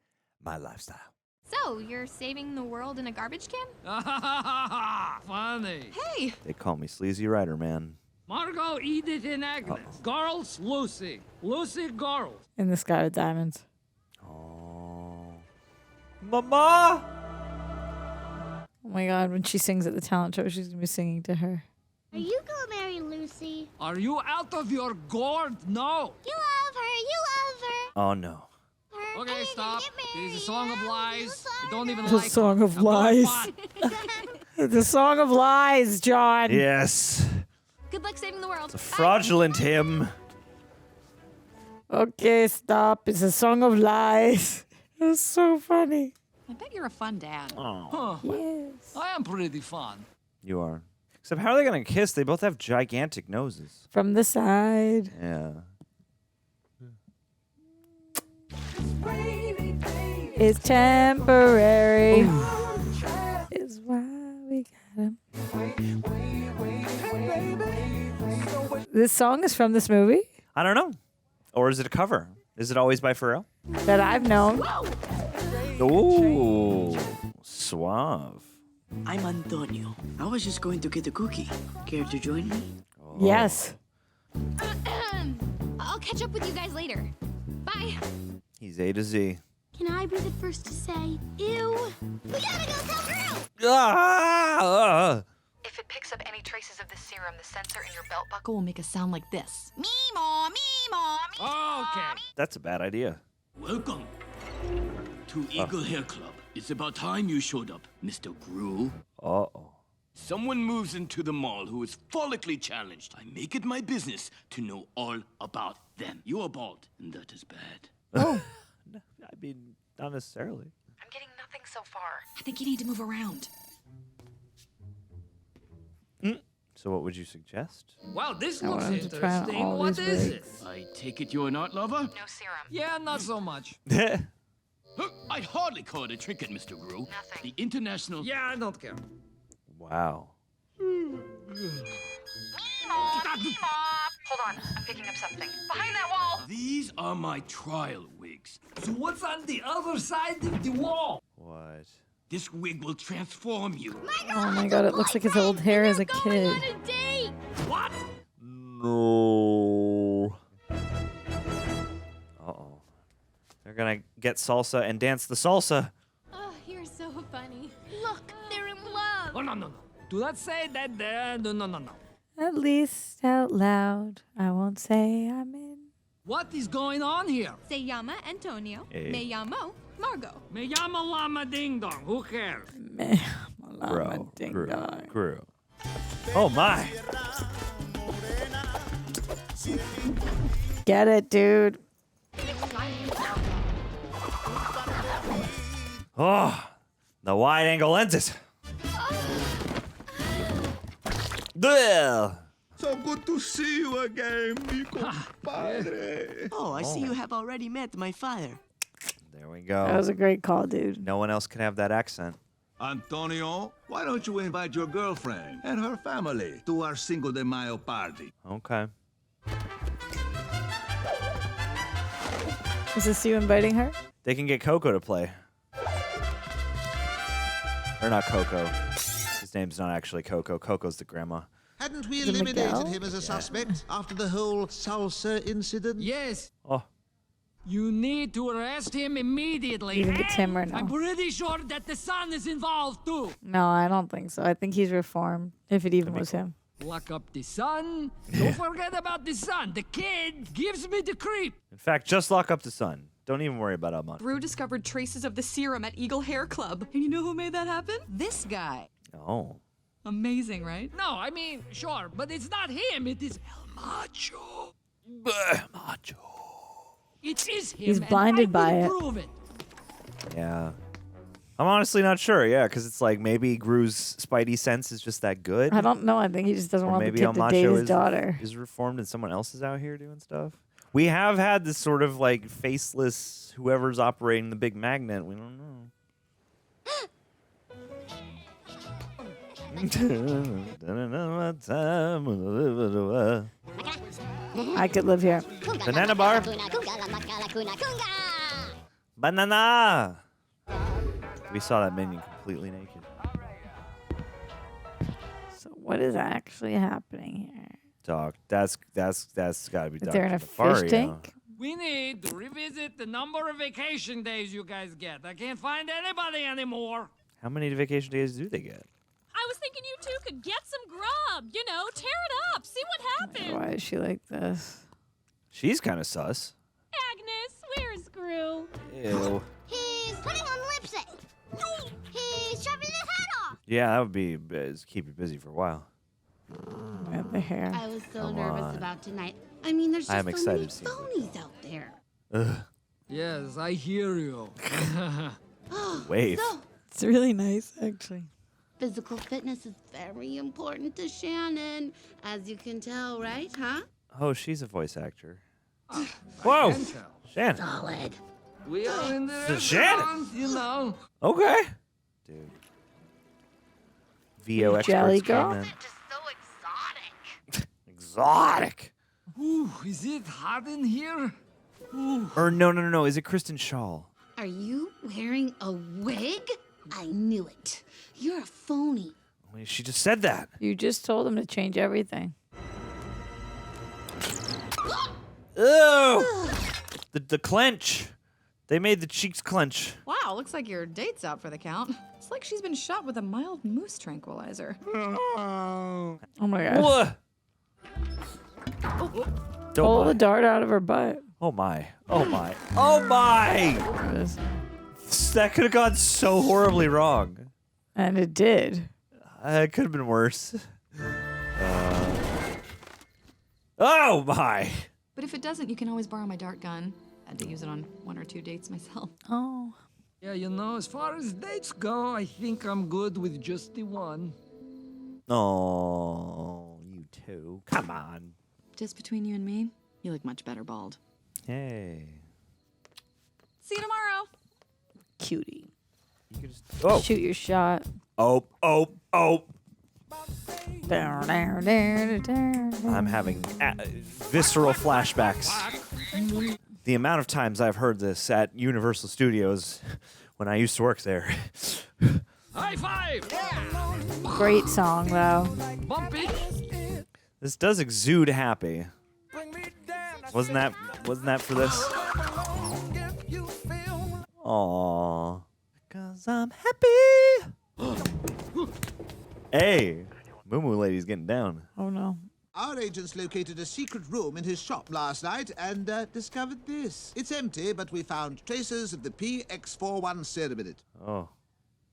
my lifestyle. So, you're saving the world in a garbage can? Funny. Hey! They call me Sleazy Rider, man. Margo, Edith, and Agnes. Girls, Lucy. Lucy, girls. In the Sky with Diamonds. Oh. Mama! Oh my God, when she sings at the talent show, she's going to be singing to her. Are you gonna marry Lucy? Are you out of your gourd? No. You love her. You love her. Oh, no. Okay, stop. It is a song of lies. You don't even The like song her. of Now go lies. on. The song of lies, John. Yes. Good luck saving the world. It's a fraudulent hymn. Okay, stop. It's a song of lies. It's so funny. I bet you're a fun dad. Oh. Huh. Yes. I am pretty fun. You are. Except, how are they going to kiss? They both have gigantic noses. From the side. Yeah. It's temporary. Is why we got him. This song is from this movie I don't know. Or is it a cover? Is it always by Pharrell? that I've known. Ooh. Suave. I'm Antonio. I was just going to get a cookie. Care to join me? Yes. I'll catch up with you guys later. Bye. He's A to Z. Can I be the first to say, ew? We gotta go tell Gru! Ah! If it picks up any traces of the serum, the sensor in your belt buckle will make a sound like this. Meemaw, meemaw, meemaw. Okay. That's a bad idea. Welcome to Eagle Hair Club. It's about time you showed up, Mr. Gru. Uh-oh. Someone moves into the mall who is follically challenged. I make it my business to know all about them. You are bald, and that is bad. Oh. I mean, not necessarily. I'm getting nothing so far. I think you need to move around. So what would you suggest? Well, this I looks want him to try on interesting. all What these is it? wigs. I take it you're an art lover? No serum. Yeah, not so much. I'd hardly call it a trinket, Mr. Gru. Nothing. The international... Yeah, I don't care. Wow. Meemaw, meemaw. Hold on, I'm picking up something. Behind that wall! These are my trial wigs. So what's on the other side of the wall? What? This wig will transform you. Oh my God, it looks like his old hair as a kid. On a date! What? No. Uh-oh. They're gonna get salsa and dance the salsa. Oh, you're so funny. Look, they're in love! Oh, no. Do not say that there. No. At least out loud, I won't say I'm in. What is going on here? Se llama Antonio. Hey. Me llamo Margo. Me llama Llama Ding Dong. Who cares? Man, Bro. ding Gru. dong. Gru. Oh, my. Get it, dude. Oh, the wide-angle lenses. Bleh. So good to see you again, mi compadre. Oh, I see you have already met my father. There we That go. was a great call, dude. No one else can have that accent. Antonio, why don't you invite your girlfriend and her family to our Cinco de Mayo party? Okay. Is this you inviting her? They can get Coco to play. Or not Coco. His name's not actually Coco. Coco's the grandma. Hadn't we Is it eliminated Miguel? him as a suspect after the whole salsa incident? Yes. Oh. You need to arrest him immediately. You think it's him or no? I'm pretty sure that the son is involved too. No, I don't think so. I think he's reformed, if it even was him. Lock up the son. Don't forget about the son. The kid gives me the creep. In fact, just lock up the son. Don't even worry about Almond. Gru discovered traces of the serum at Eagle Hair Club. And you know who made that happen? This guy. Oh. Amazing, right? No, I mean, sure, but it's not him. It is Macho. Macho. It is him. He's and blinded I by will it. prove it. Yeah. I'm honestly not sure. Yeah, because it's like maybe Gru's spidey sense is just that good. I don't know. I think he just doesn't Or want the maybe kid to Macho date his daughter. is reformed and someone else is out here doing stuff. We have had this sort of like faceless whoever's operating the big magnet. We don't know. I could live here. Banana bar. Banana. We saw that minion completely naked. So what is actually happening here? Dog, that's gotta be. Is there in a Nefario. fish tank? We need to revisit the number of vacation days you guys get. I can't find anybody anymore. How many vacation days do they get? I was thinking you two could get some grub. You know, tear it up. See what happens. Why is she like this? She's kind of sus. Agnes, where's Gru? Ew. He's putting on lipstick. He's shaving his head off. Yeah, that would be keep you busy for a while. At the hair. I was so Come nervous on. about tonight. I mean, there's just I'm so many excited to see it. phonies out there. Ugh. Yes, I hear you. Wave. So, It's really nice, actually. physical fitness is very important to Shannon, as you can tell, right? Huh? Oh, she's a voice actor. Whoa, can tell. Shannon. Solid. We are in the It's Shannon. restaurant, you know. Okay, dude. VO experts Jelly came girl? in. Just so exotic. Exotic. Ooh, is it hot in here? Ooh. Or no. Is it Kristen Shaw? Are you wearing a wig? I knew it. You're a phony. Wait, she just said that. You just told him to change everything. Ew. The clench. They made the cheeks clench. Wow, looks like your date's out for the count. It's like she's been shot with a mild moose tranquilizer. Oh my god. What? Pull the dart out of her butt. Oh my. Oh my. Oh my. That could have gone so horribly wrong. And it did. It could have been worse. Oh my. But if it doesn't, you can always borrow my dart gun. I had to use it on 1 or 2 dates myself. Oh. Yeah, you know, as far as dates go, I think I'm good with just the one. Oh, you two. Come on. Just between you and me, you look much better bald. Hey. See you tomorrow. Cutie. You can just. Oh. Shoot your shot. Oh. Down, down, down, down. I'm having visceral flashbacks. The amount of times I've heard this at Universal Studios when I used to work there. High five! Yeah! Great song, though. Bumpy! This does exude happy. Wasn't that for this? Aww. Because I'm happy. Hey, Moo Moo Lady's getting down. Oh no. Our agents located a secret room in his shop last night and discovered this. It's empty, but we found traces of the PX41 serum in it. Oh.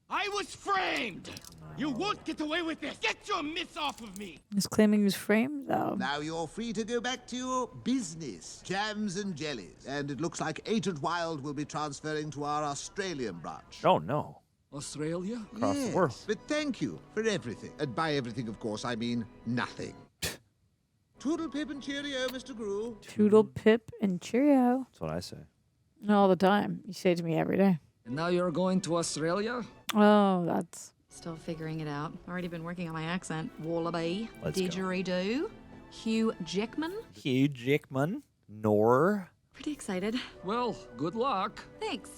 I was framed! You won't get away with this! Get your mitts off of me! He's claiming he was framed, though. Now you're free to go back to your business, jams and jellies. And it looks like Agent Wild will be transferring to our Australian branch. Oh no. Australia? Across Yes, the world. but thank you for everything. And by everything, of course, I mean nothing. Toodle pip and cheerio, Mr. Gru. Toodle pip and cheerio. That's what I say. All the time. You say it to me every day. And now you're going to Australia? Oh, that's... Still figuring it out. Already been working on my accent. Wallaby. Let's go. Didgeridoo. Hugh Jackman. Hugh Jackman. Nor. Pretty excited. Well, good luck. Thanks.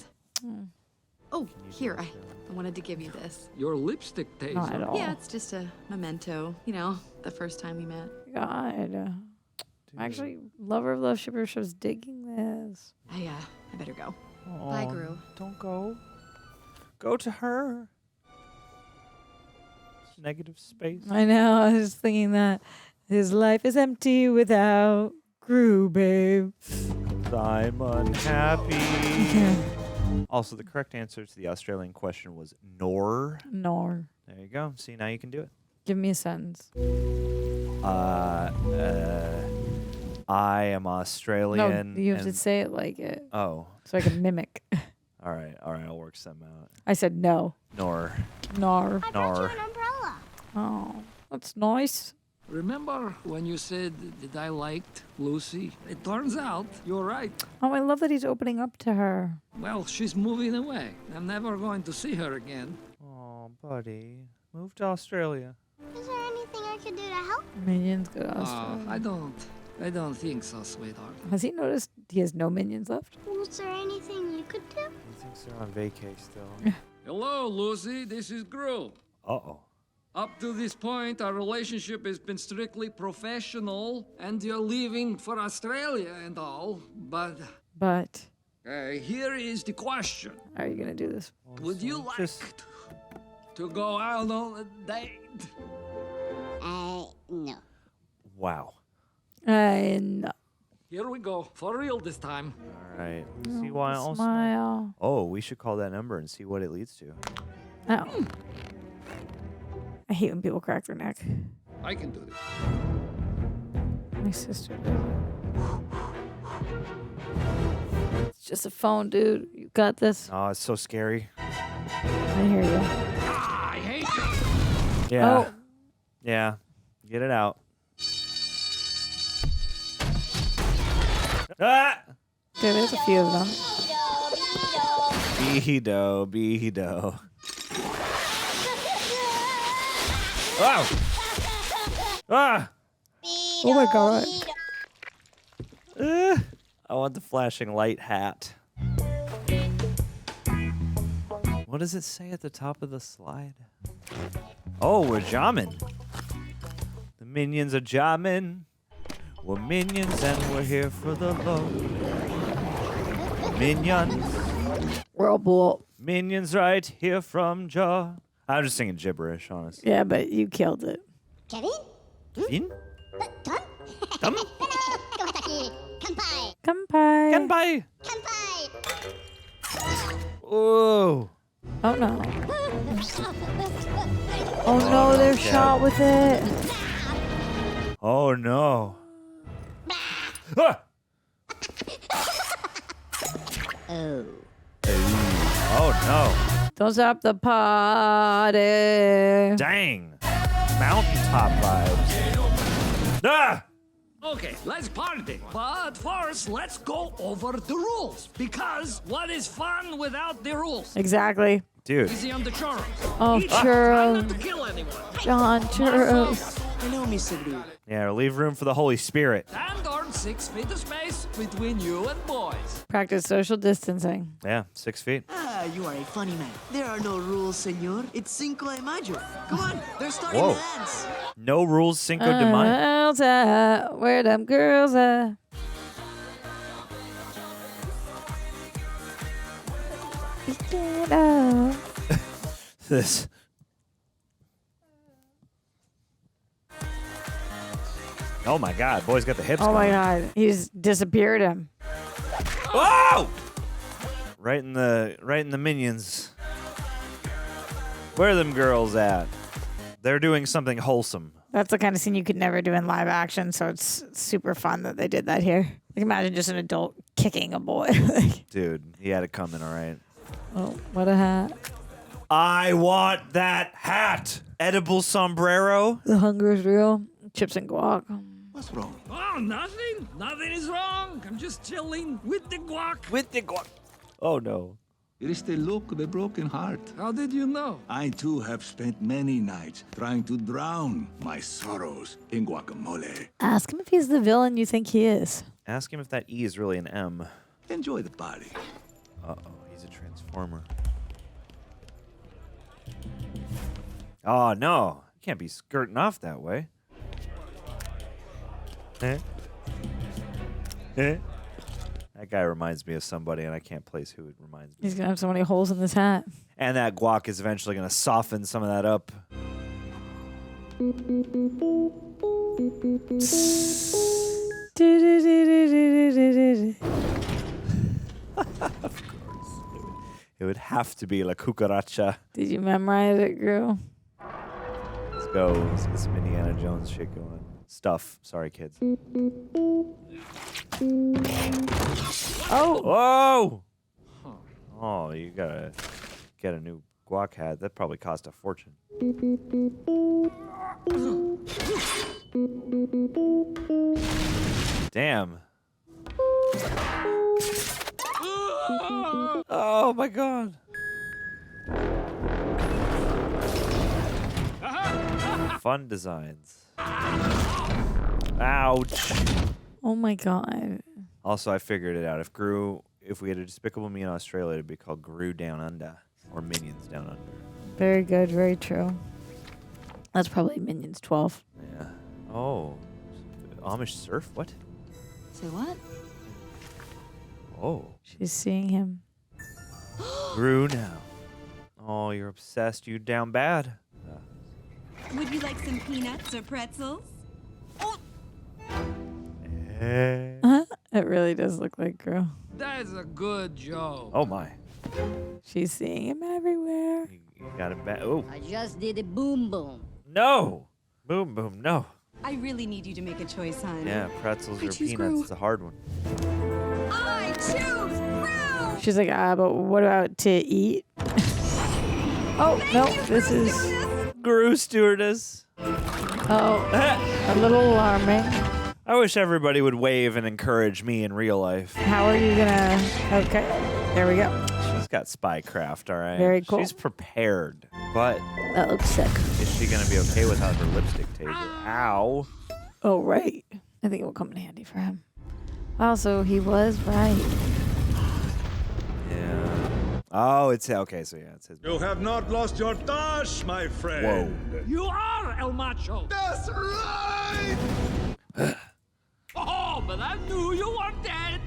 Oh, here. I wanted to give you this. Your lipstick taser. Not at all. Yeah, it's just a memento. You know, the first time we met. God. I'm actually, lover of Love Shipper Show's digging this. I better go. Bye, Gru. Don't go. Go to her. It's negative space. I know. I was thinking that his life is empty without Gru, babe. I'm unhappy. Also, the correct answer to the Australian question was nor. Nor. There you go. See, now you can do it. Give me a sentence. I am Australian. No, you have to and- say it like it. Oh. So I can mimic. All right, I'll work some out. I said no. Nor. Nar. I brought you an umbrella. Oh, that's nice. Remember when you said that I liked Lucy? It turns out you're right. Oh, I love that he's opening up to her. Well, she's moving away. I'm never going to see her again. Oh, buddy. Move to Australia. Is there anything I can do to help? Minions go to Australia. I don't think so, sweetheart. Has he noticed he has no minions left? Was there anything you could do? He thinks they're on vacay still. Hello, Lucy. This is Gru. Uh-oh. Up to this point, our relationship has been strictly professional, and you're leaving for Australia and all, but here is the question. How are you going to do this? Would you like to go out on a date? No. Wow. No. Here we go. For real this time. All right. See why also. Smile. Oh, we should call that number and see what it leads to. Oh. I hate when people crack their neck. I can do this. My sister does it. It's just a phone, dude. You got this. Oh, it's so scary. I hear you. I hate you. Yeah. Oh. Yeah. Get it out. Ah! Okay, there's a few of them. Behido, behido. Oh! Ah! Oh my god. I want the flashing light hat. What does it say at the top of the slide? Oh, we're jamming. The minions are jamming. We're minions and we're here for the low. Minions. Whirlpool. Minions right here from Jaw. I'm just singing gibberish, honestly. Yeah, but you killed it. Kevin? Kevin? Done? Kanpai. Kanpai. Oh. Oh no. Oh no, they're shot with it. Oh no. Ah! Oh no. Don't stop the party. Dang. Mountaintop vibes. Ah! Okay, let's party. But first, let's go over the rules. Because what is fun without the rules? Exactly. Dude. Easy on the churros. Oh, Eat, try churros. not to kill anyone. John, churros. Hello, Mr. Gru. Yeah, leave room for the Holy Spirit. And earn 6 feet of space between you and boys. Practice social distancing. Yeah, 6 feet. Ah, you are a funny man. There are no rules, senor. It's Cinco de Mayo. Come on, they're starting Whoa. to dance. No rules, Cinco de Mayo. Girls at, where them girls at? Stand up. This. Oh my God, boy's got the hips. Oh my going. god, he's disappeared him. Whoa! Right in the minions. Where are them girls at? They're doing something wholesome. That's the kind of scene you could never do in live action, so it's super fun that they did that here. Like imagine just an adult kicking a boy. Dude, he had it coming, all right. Oh, what a hat. I want that hat. Edible sombrero. The hunger is real. Chips and guac. What's wrong? Oh, nothing. Nothing is wrong. I'm just chilling with the guac. With the guac. Oh no. It is the look of a broken heart. How did you know? I too have spent many nights trying to drown my sorrows in guacamole. Ask him if he's the villain you think he is. Ask him if that E is really an M. Enjoy the party. Uh-oh, he's a transformer. Oh no. You can't be skirting off that way. Eh? Eh? That guy reminds me of somebody, and I can't place who it reminds me. He's gonna have so many holes in this hat. And that guac is eventually going to soften some of that up. Of course. It would have to be La Cucaracha. Did you memorize it, Gru? Let's go. Let's get some Indiana Jones shit going. Stuff. Sorry, kids. Oh. Whoa! Oh, you gotta get a new guac hat. That probably cost a fortune. Damn. Oh my god. Fun designs. Ouch. Oh my god. Also, I figured it out. If we had a Despicable Me in Australia, it'd be called Gru Down Under. Or Minions Down Under. Very good, very true. That's probably Minions 12. Yeah. Oh. Amish surf? What? Say what? Oh. She's seeing him. Gru now. Oh, you're obsessed. You down bad. Would you like some peanuts or pretzels? It really does look like Gru. That's a good joke. Oh my. She's seeing him everywhere. You got it back. Oh. I just did a boom boom. No. Boom, boom, no. I really need you to make a choice, hon. Yeah, pretzels I or choose peanuts. Gru. It's a hard one. I choose Gru! She's like, but what about to eat? Oh, no, this is... Gru stewardess. Oh, a little alarming. I wish everybody would wave and encourage me in real life. How are you gonna... Okay, there we go. She's got spycraft, all right? Very cool. She's prepared, but... That looks sick. Is she going to be okay without her lipstick taser? Ow. Oh, right. I think it will come in handy for him. Also, he was right. Yeah. Oh, it's... Okay, so yeah, it's his... You have not lost your touch, my friend. Whoa. You are El Macho. That's right! Oh, but I knew you were dead.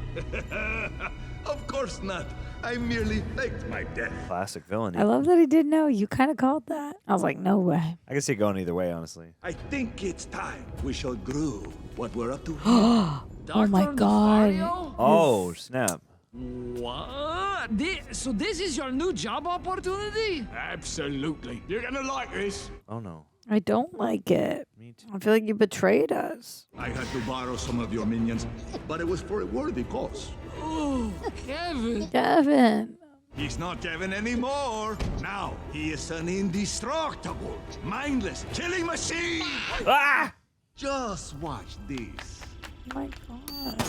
Of course not. I merely faked my death. Classic villain. I love that he did know. You kind of called that. I was like, no way. I can see it going either way, honestly. I think it's time we show Gru what we're up to. Oh my god. Oh, snap. What? So this is your new job opportunity? Absolutely. You're gonna like this. Oh, no. I don't like it. Me too. I feel like you betrayed us. I had to borrow some of your minions, but it was for a worthy cause. Oh, Kevin. Kevin. He's not Kevin anymore. Now he is an indestructible, mindless killing machine. Ah! Just watch this. Oh my god.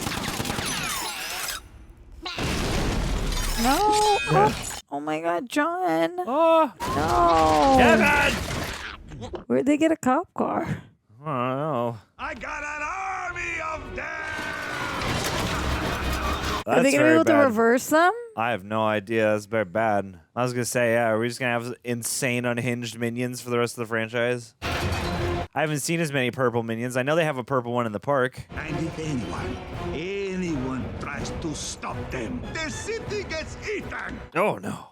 No. Oh my god, John. Oh. No. Kevin! Where'd they get a cop car? I don't know. I got an army of them. Are they going to be able to reverse them? I have no idea. That's very bad. I was going to say, yeah, are we just going to have insane unhinged minions for the rest of the franchise? I haven't seen as many purple minions. I know they have a purple one in the park. And if anyone tries to stop them, the city gets eaten. Oh, no.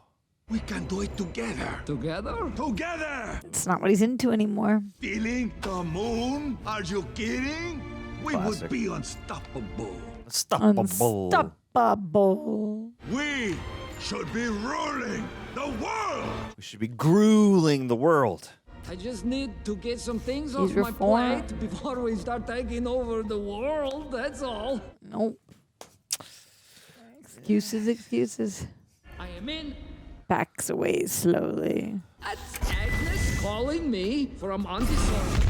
We can do it together. Together? Together. It's not what he's into anymore. Feeling the moon? Are you kidding? We Classic. would be unstoppable. Unstoppable. We should be ruling the world. We should be grueling the world. I just need to get some things He's off my reformed. plate before we start taking over the world. That's all. Nope. Excuses. I am in. Backs away slowly. That's Agnes calling me from antidote.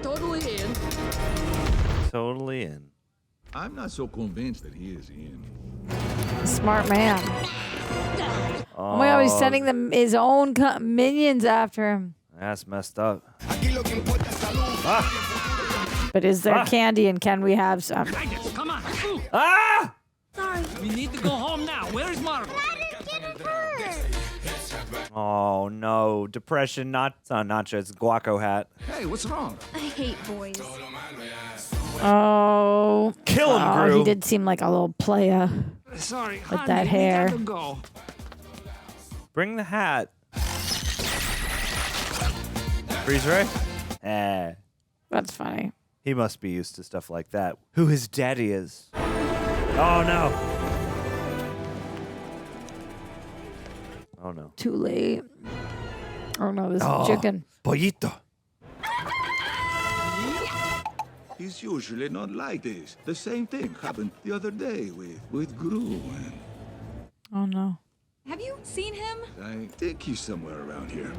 Totally in. Totally in. I'm not so convinced that he is in. Smart man. Oh my god, he's sending them his own minions after him. That's messed up. But is there candy and can we have some? Agnes, come on. Ooh. Ah! Sorry. We need to go home now. Where's Margo? Oh, no. Depression, not Nacho. It's Guaco hat. Hey, what's wrong? I hate boys. Oh. Kill him, Gru. He did seem like a little playa. Sorry, With honey, that hair. we gotta go. Bring the hat. Freeze ray? That's funny. He must be used to stuff like that. Who his daddy is. Oh, no. Oh, no. Too late. Oh no, this is chicken. Pollito. He's usually not like this. The same thing happened the other day with Gru and... Oh, no. Have you seen him? I think he's somewhere around here.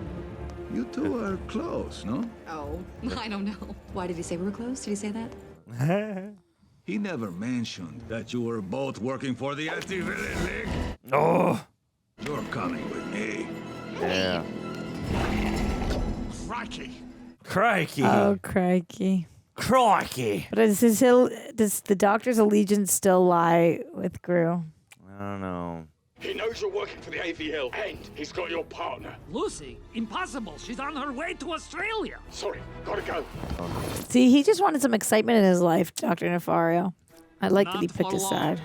You two are close, no? Oh, I don't know. Why did he say we were close? Did he say that? He never mentioned that you were both working for the Anti-Villain League. Oh. You're coming with me. Yeah. Crikey. Crikey. Oh, crikey. Crikey. But does the Doctor's allegiance still lie with Gru? I don't know. He knows you're working for the AVL, and he's got your partner. Lucy? Impossible. She's on her way to Australia. Sorry, gotta go. See, he just wanted some excitement in his life, Dr. Nefario. I like that he Not picked for his long. side.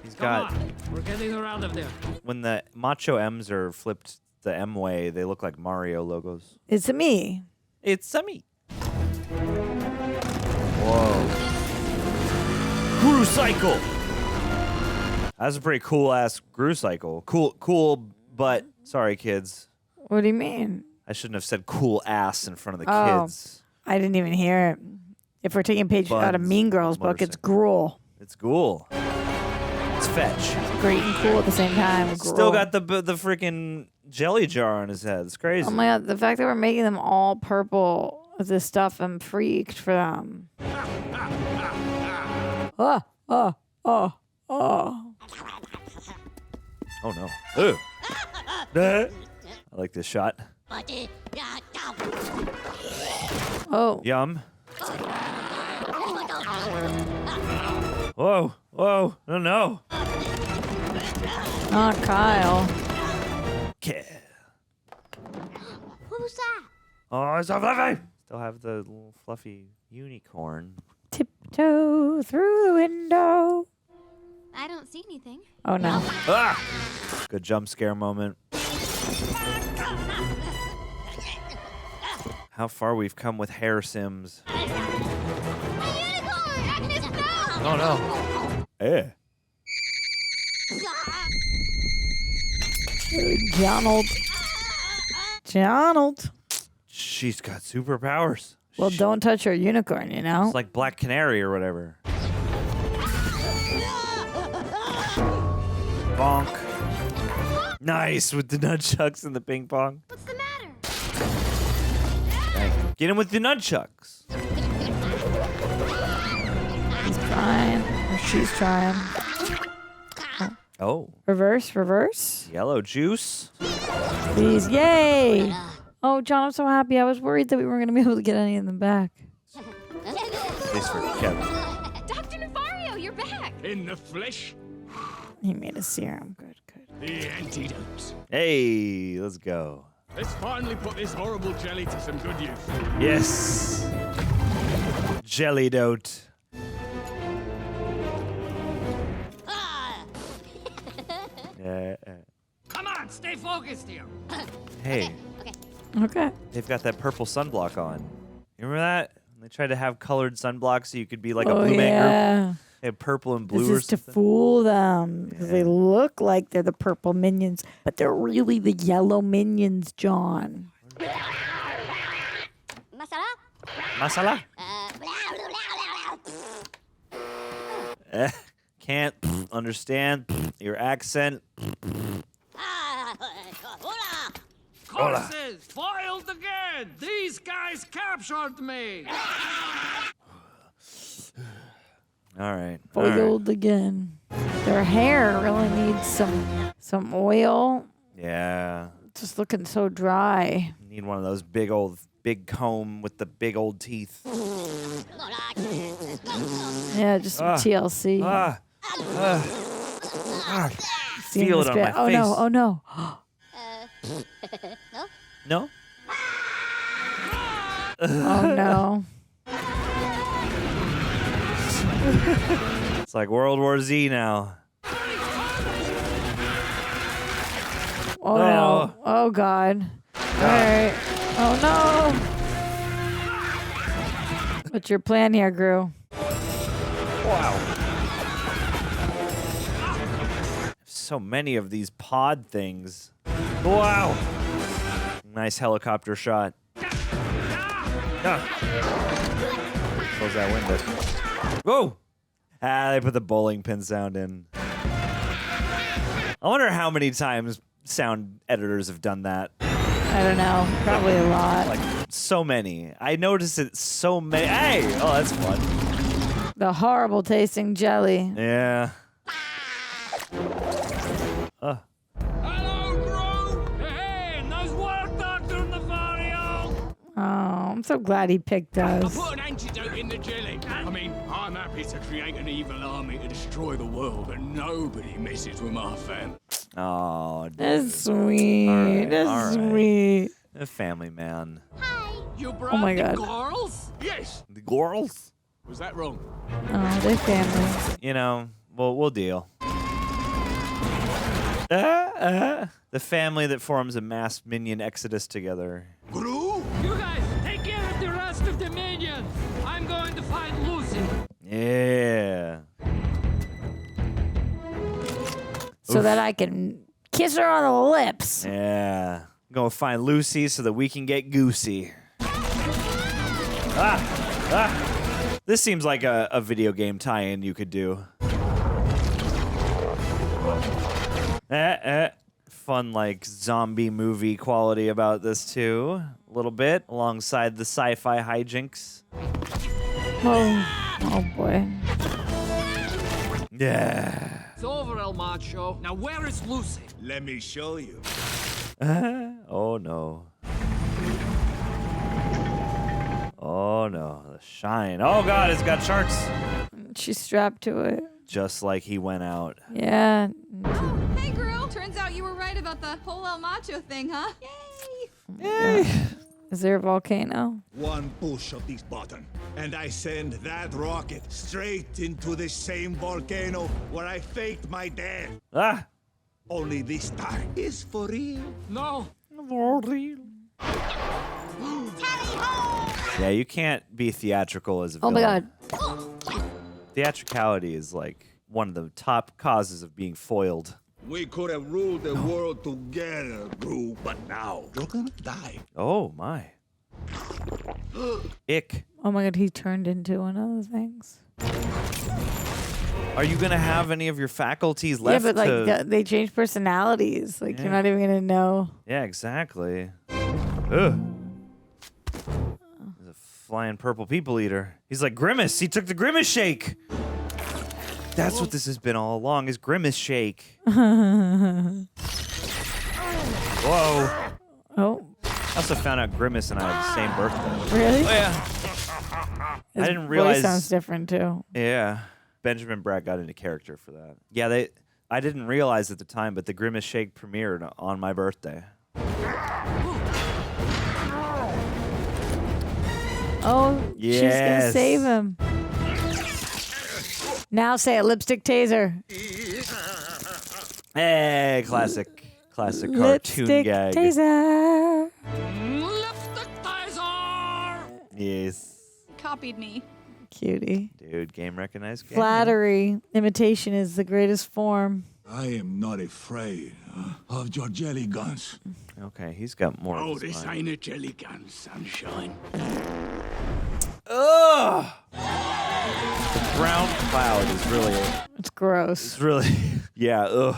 He's Come got... on. We're getting her out of there. When the Macho M's are flipped the M way, they look like Mario logos. It's a me. It's a me. Whoa. Gru cycle. That's a pretty cool ass Gru cycle. Cool, but sorry, kids. What do you mean? I shouldn't have said cool ass in front of the Oh, kids. I didn't even hear it. If we're taking a page out of Buns, Mean Girls book, it's gruel. It's ghoul. It's fetch. Great and cool at the same time. Still Gruel. got the freaking jelly jar on his head. It's crazy. Oh my god, the fact that we're making them all purple with this stuff, I'm freaked for them. Oh. Oh no. Ew. I like this shot. Oh. Yum. Whoa. Whoa. Oh no. Oh, Kyle. Okay. Who's that? Oh, it's so fluffy. Still have the little fluffy unicorn. Tiptoe through the window. I don't see anything. Oh no. Ah! Good jump scare moment. How far we've come with hair sims. Oh no. Eh. Donald. She's got superpowers. Well, don't touch her unicorn, you know? It's like Black Canary or whatever. Bonk. Nice with the nunchucks and the ping pong. What's the matter? Dang. Get him with the nunchucks. He's trying. Or she's trying. Oh. Reverse. Yellow juice. Please. Yay. Oh, John, I'm so happy. I was worried that we weren't going to be able to get any of them back. At least for Kevin. Dr. Nefario, you're back. In the flesh, He made a serum. Good. the antidote. Hey, let's go. Let's finally put this horrible jelly to some good use. Yes. Jelly dote. Yeah. Come on, stay focused here. Hey, Okay. they've got that purple sunblock on. You remember that? They tried to have colored sunblocks so you could be like a Oh, blue man yeah. group. They had purple and blue This or is to something. fool them because they look like they're the purple minions, but they're really the yellow minions, John. Masala? Can't understand your accent. Courses, foiled again. These guys captured me. All right. Foiled again. Their hair really needs some oil. Yeah. Just looking so dry. Need one of those big comb with the big old teeth. Yeah, just some TLC. Seeing Feel this it on bit- my oh face. no! Oh no! No? Oh no! It's like World War Z now. Oh no! Oh god! All right! Oh no! What's your plan here, Gru? Wow. So many of these pod things. Wow. Nice helicopter shot. Close that window. Whoa! Ah, they put the bowling pin sound in. I wonder how many times sound editors have done that. I don't know. Probably a lot. Like, so many. I noticed it so many. Hey! Oh, that's fun. The horrible tasting jelly. Yeah. Hello, Gru! Hey, nice work, Dr. Nefario! Oh, I'm so glad he picked I'll us. put an antidote in the jelly. I mean, I'm happy to create an evil army to destroy the world, but nobody messes with my family. Oh, dude. That's sweet. That's sweet. A family man. You brought Oh my the God. girls? Yes. The girls? Was that wrong? Oh, they're family. You know, we'll deal. The family that forms a mass minion exodus together. Gru? You guys, take care of the rest of the minions. I'm going to find Lucy. Yeah. So that I can kiss her on the lips. Yeah. Go find Lucy so that we can get goosey. This seems like a video game tie-in you could do. Fun, like, zombie movie quality about this, too. A little bit, alongside the sci-fi hijinks. Oh boy. Yeah. It's over, El Macho. Now, where is Lucy? Let me show you. Oh, no. Oh, no. The shine. Oh, God, it's got sharks. She's strapped to it. Just like he went out. Yeah. Hey, Gru. Turns out you were right about the whole El Macho thing, huh? Yay. Is there a volcano? One push of this button, and I send that rocket straight into the same volcano where I faked my death. Ah! Only this time is for real. No. For real. Yeah, you can't be theatrical as a Oh my villain. God. Theatricality is like one of the top causes of being foiled. We could have ruled the world together, Gru, but now you're gonna die. Oh my. Ick. Oh my God, he turned into one of those things. Are you gonna have any of your faculties left? Yeah, but to... like they change personalities. Like you're not even gonna know. Yeah, exactly. Ugh. There's a flying purple people eater. He's like Grimace. He took the Grimace shake. That's what this has been all along, is Grimace shake. Whoa. Oh. I also found out Grimace and I have the same birthday. Really? Oh, yeah. His I didn't realize. voice sounds different too. Yeah. Benjamin Bratt got into character for that. Yeah, I didn't realize at the time, but the Grimace Shake premiered on my birthday. Oh, she's gonna Yes. save him. Now say a lipstick taser. Hey, classic cartoon Lipstick gag. taser. Lipstick taser! Yes. Copied me. Cutie. Dude, game recognized. Game. Flattery. Imitation is the greatest form. I am not afraid of your jelly guns. Okay, he's got more. Oh, of his this mind. ain't a jelly gun, sunshine. Ugh! The brown cloud is really. It's gross. It's really. Yeah. Ugh.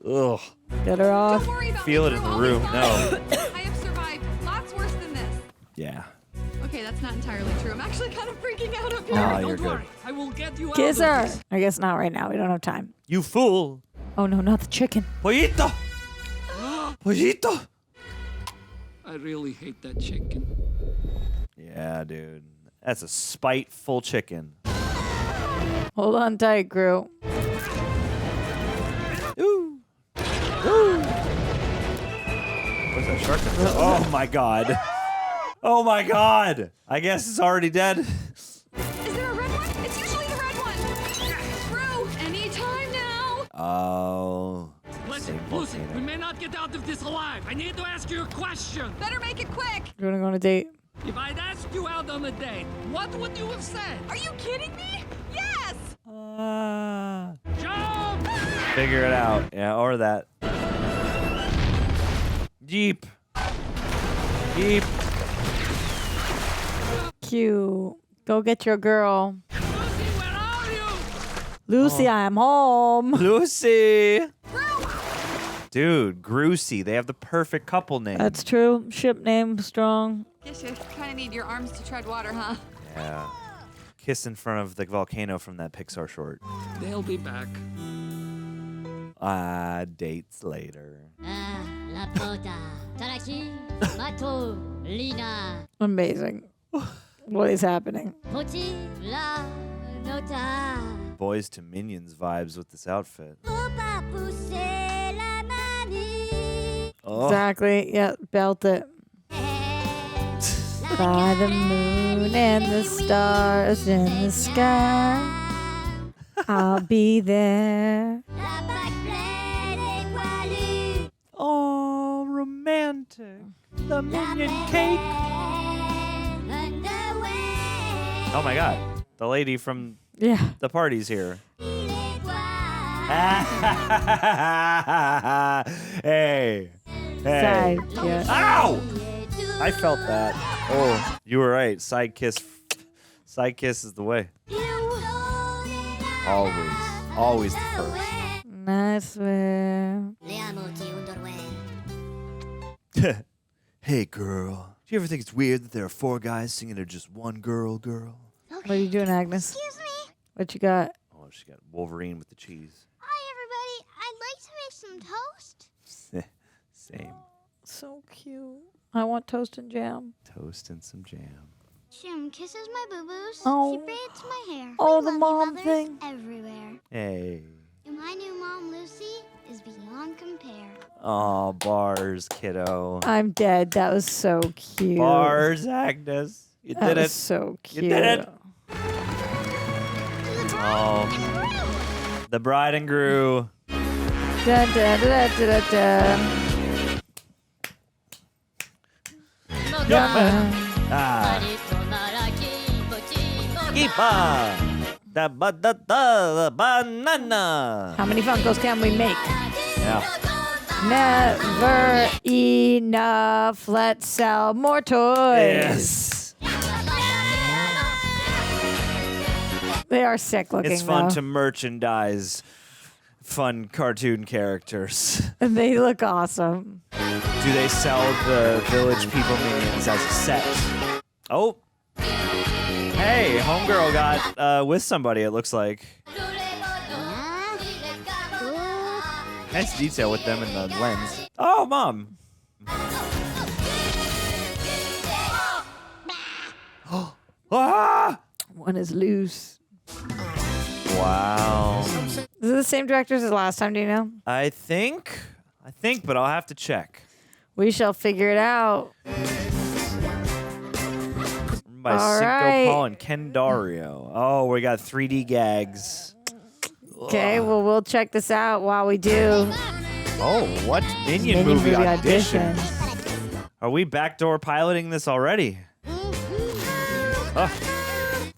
Ugh. Get her off. Don't worry about Feel me, it in Gru. the I'll be room. fine. No. I have survived lots worse than this. Yeah. Okay, that's not entirely true. I'm actually kind of freaking out up here. No, you're Don't good. worry. I will get you Kiss out of her. this. I guess not right now. We don't have time. You fool. Oh no, not the chicken. Pollito. Pollito. I really hate that chicken. Yeah, dude. That's a spiteful chicken. Hold on tight, Gru. Ooh. Ooh. What's that shark? Oh my god. Oh my god. I guess it's already dead. Is there a red one? It's usually the red one. Gru, anytime now. Oh. Listen, Same Lucy, volcano. we may not get out of this alive. I need to ask you a question. Better make it quick. You wanna go on a date? If I'd asked you out on a date, what would you have said? Are you kidding me? Yes. Jump! Figure it out. Yeah, or that. Jeep. Jeep. Cute. Go get your girl. Lucy, I am home. Lucy. Dude, Grucy. They have the perfect couple name. That's true. Ship name strong. Guess you kind of need your arms to tread water, huh? Yeah. Kiss in front of the volcano from that Pixar short. They'll be back. Dates later. Amazing. What is happening? Boys to Minions vibes with this outfit. Oh. Exactly. Yeah, belt it. By the moon and the stars in the sky, I'll be there. Oh, romantic. The Minion cake. Oh my God. The lady from the party's here. Hey. Hey. Yeah. Ow! I felt that. Oh, you were right. Side kiss. Side kiss is the way. Always. Always the first. Nice way. Hey, girl. Do you ever think it's weird that there are 4 guys singing to just one girl? What are you doing, Agnes? Excuse me. What you got? Oh, she got Wolverine with the cheese. Hi, everybody. I'd like to make some toast. Same. So cute. I want toast and jam. Toast and some jam. Jim kisses my boo-boos. Oh. She braids my hair. Oh, We the love mom you mothers thing. everywhere. Hey. And my new mom, Lucy, is beyond compare. Oh, bars, kiddo. I'm dead. That was so cute. Bars, Agnes. You That did was it. so cute. You did it. Oh. The bride and Gru. Dun, dun, dun, dun, dun, dun. Yep. Keepa. The banana. How many Funkos can we make? Yeah. Never enough. Let's sell more toys. Yes. They are sick looking. It's fun though. to merchandise fun cartoon characters. And they look awesome. Do they sell the Village People Minions as a set? Oh. Hey, homegirl got with somebody, it looks like. Nice detail with them in the lens. Oh, Mom. Ah! One is loose. Wow. Is it the same directors as last time, do you know? I think, but I'll have to check. We shall figure it out. By All Cinco right. Paul and Ken Dario. Oh, we got 3D gags. Okay, well, we'll check this out while we do. Oh, what Minion movie audition? Are we backdoor piloting this already? Oh,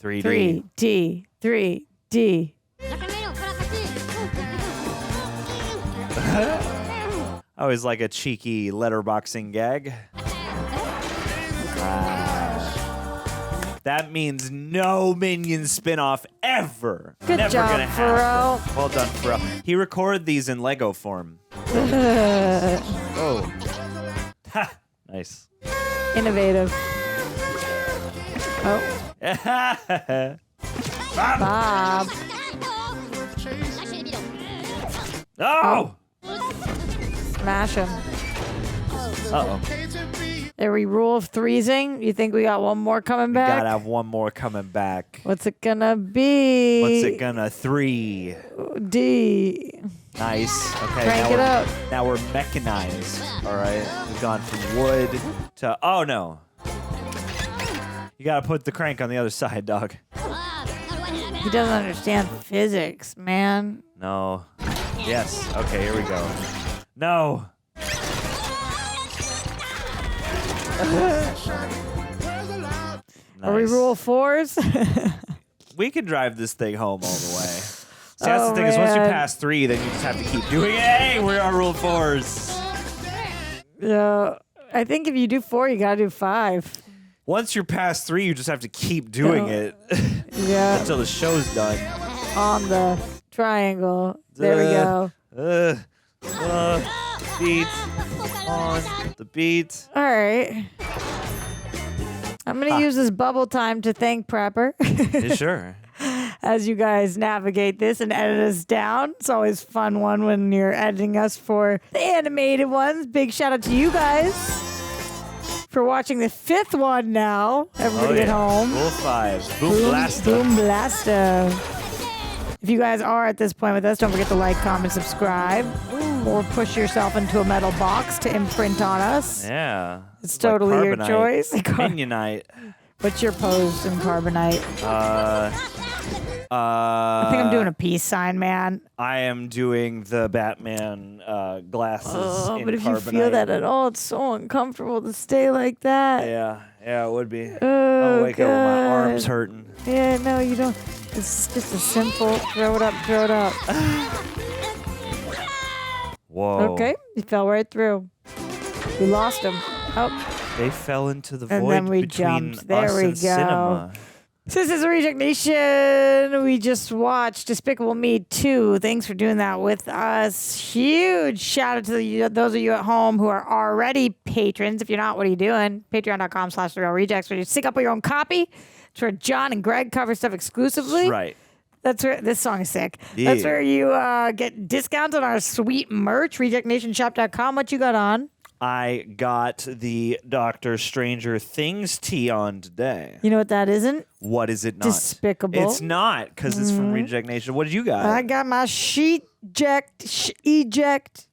3D. 3D. Always like a cheeky letterboxing gag. That means no Minion spinoff ever. Good Never job, gonna happen. Pharrell. Well done, Pharrell. He recorded these in Lego form. Oh. Ha! Nice. Innovative. Oh. Bob. Oh! Smash him. Uh-oh. Are we rule of threesing? You think we got one more coming back? Gotta have one more coming back. What's it gonna be? What's it gonna 3? D. Nice. Okay. Crank it up. Now we're mechanized. All right. We've gone from wood to oh no. You gotta put the crank on the other side, dog. He doesn't understand physics, man. No. Yes. Okay. Here we go. No. Are we Nice. rule 4s? We can drive this thing home all the way. See, that's the thing is once you man. pass 3, then you just have to keep doing it. Hey, we're on rule 4s. Yeah. I think if you do 4, you gotta do 5. Once you're past 3, you just have to keep doing it Yeah. until the show's done. On the triangle. There we go. Beat. On the beat. All right. I'm going to use this bubble time to thank Prepper. Yeah, sure. As you guys navigate this and edit us down. It's always fun one when you're editing us for the animated ones. Big shout out to you guys for watching the 5th one now. Everybody at home. Rule 5. Boom blasta. Boom blasta. If you guys are at this point with us, don't forget to like, comment, subscribe, or push yourself into a metal box to imprint on us. Yeah. It's totally your Carbonite. choice. Minionite. What's your pose in Carbonite? I think I'm doing a peace sign, man. I am doing the Batman glasses. Oh, in but if you feel Carbonite. that at all, it's so uncomfortable to stay like that. Yeah, it would be. Oh, I'll wake up with my God. arms hurting. Yeah, no, you don't. It's just a simple throw it up, throw it up. Whoa. Okay, you fell right through. We lost him. Oh, They fell into the and void then we between jumped. There us we and go. cinema. This is Reject Nation. We just watched Despicable Me 2. Thanks for doing that with us. Huge shout out to those of you at home who are already patrons. If you're not, what are you doing? Patreon.com/TheRealRejects, where you stick up your own copy. It's where John and Greg cover stuff exclusively. Right. That's where this song is sick. Yeah. That's where you get discounts on our sweet merch. RejectNationShop.com. What you got on? I got the Doctor Stranger Things tee on today. You know what that isn't? What is it not? Despicable. It's not, because it's from Reject Nation. What did you got? I got my eject. Eject.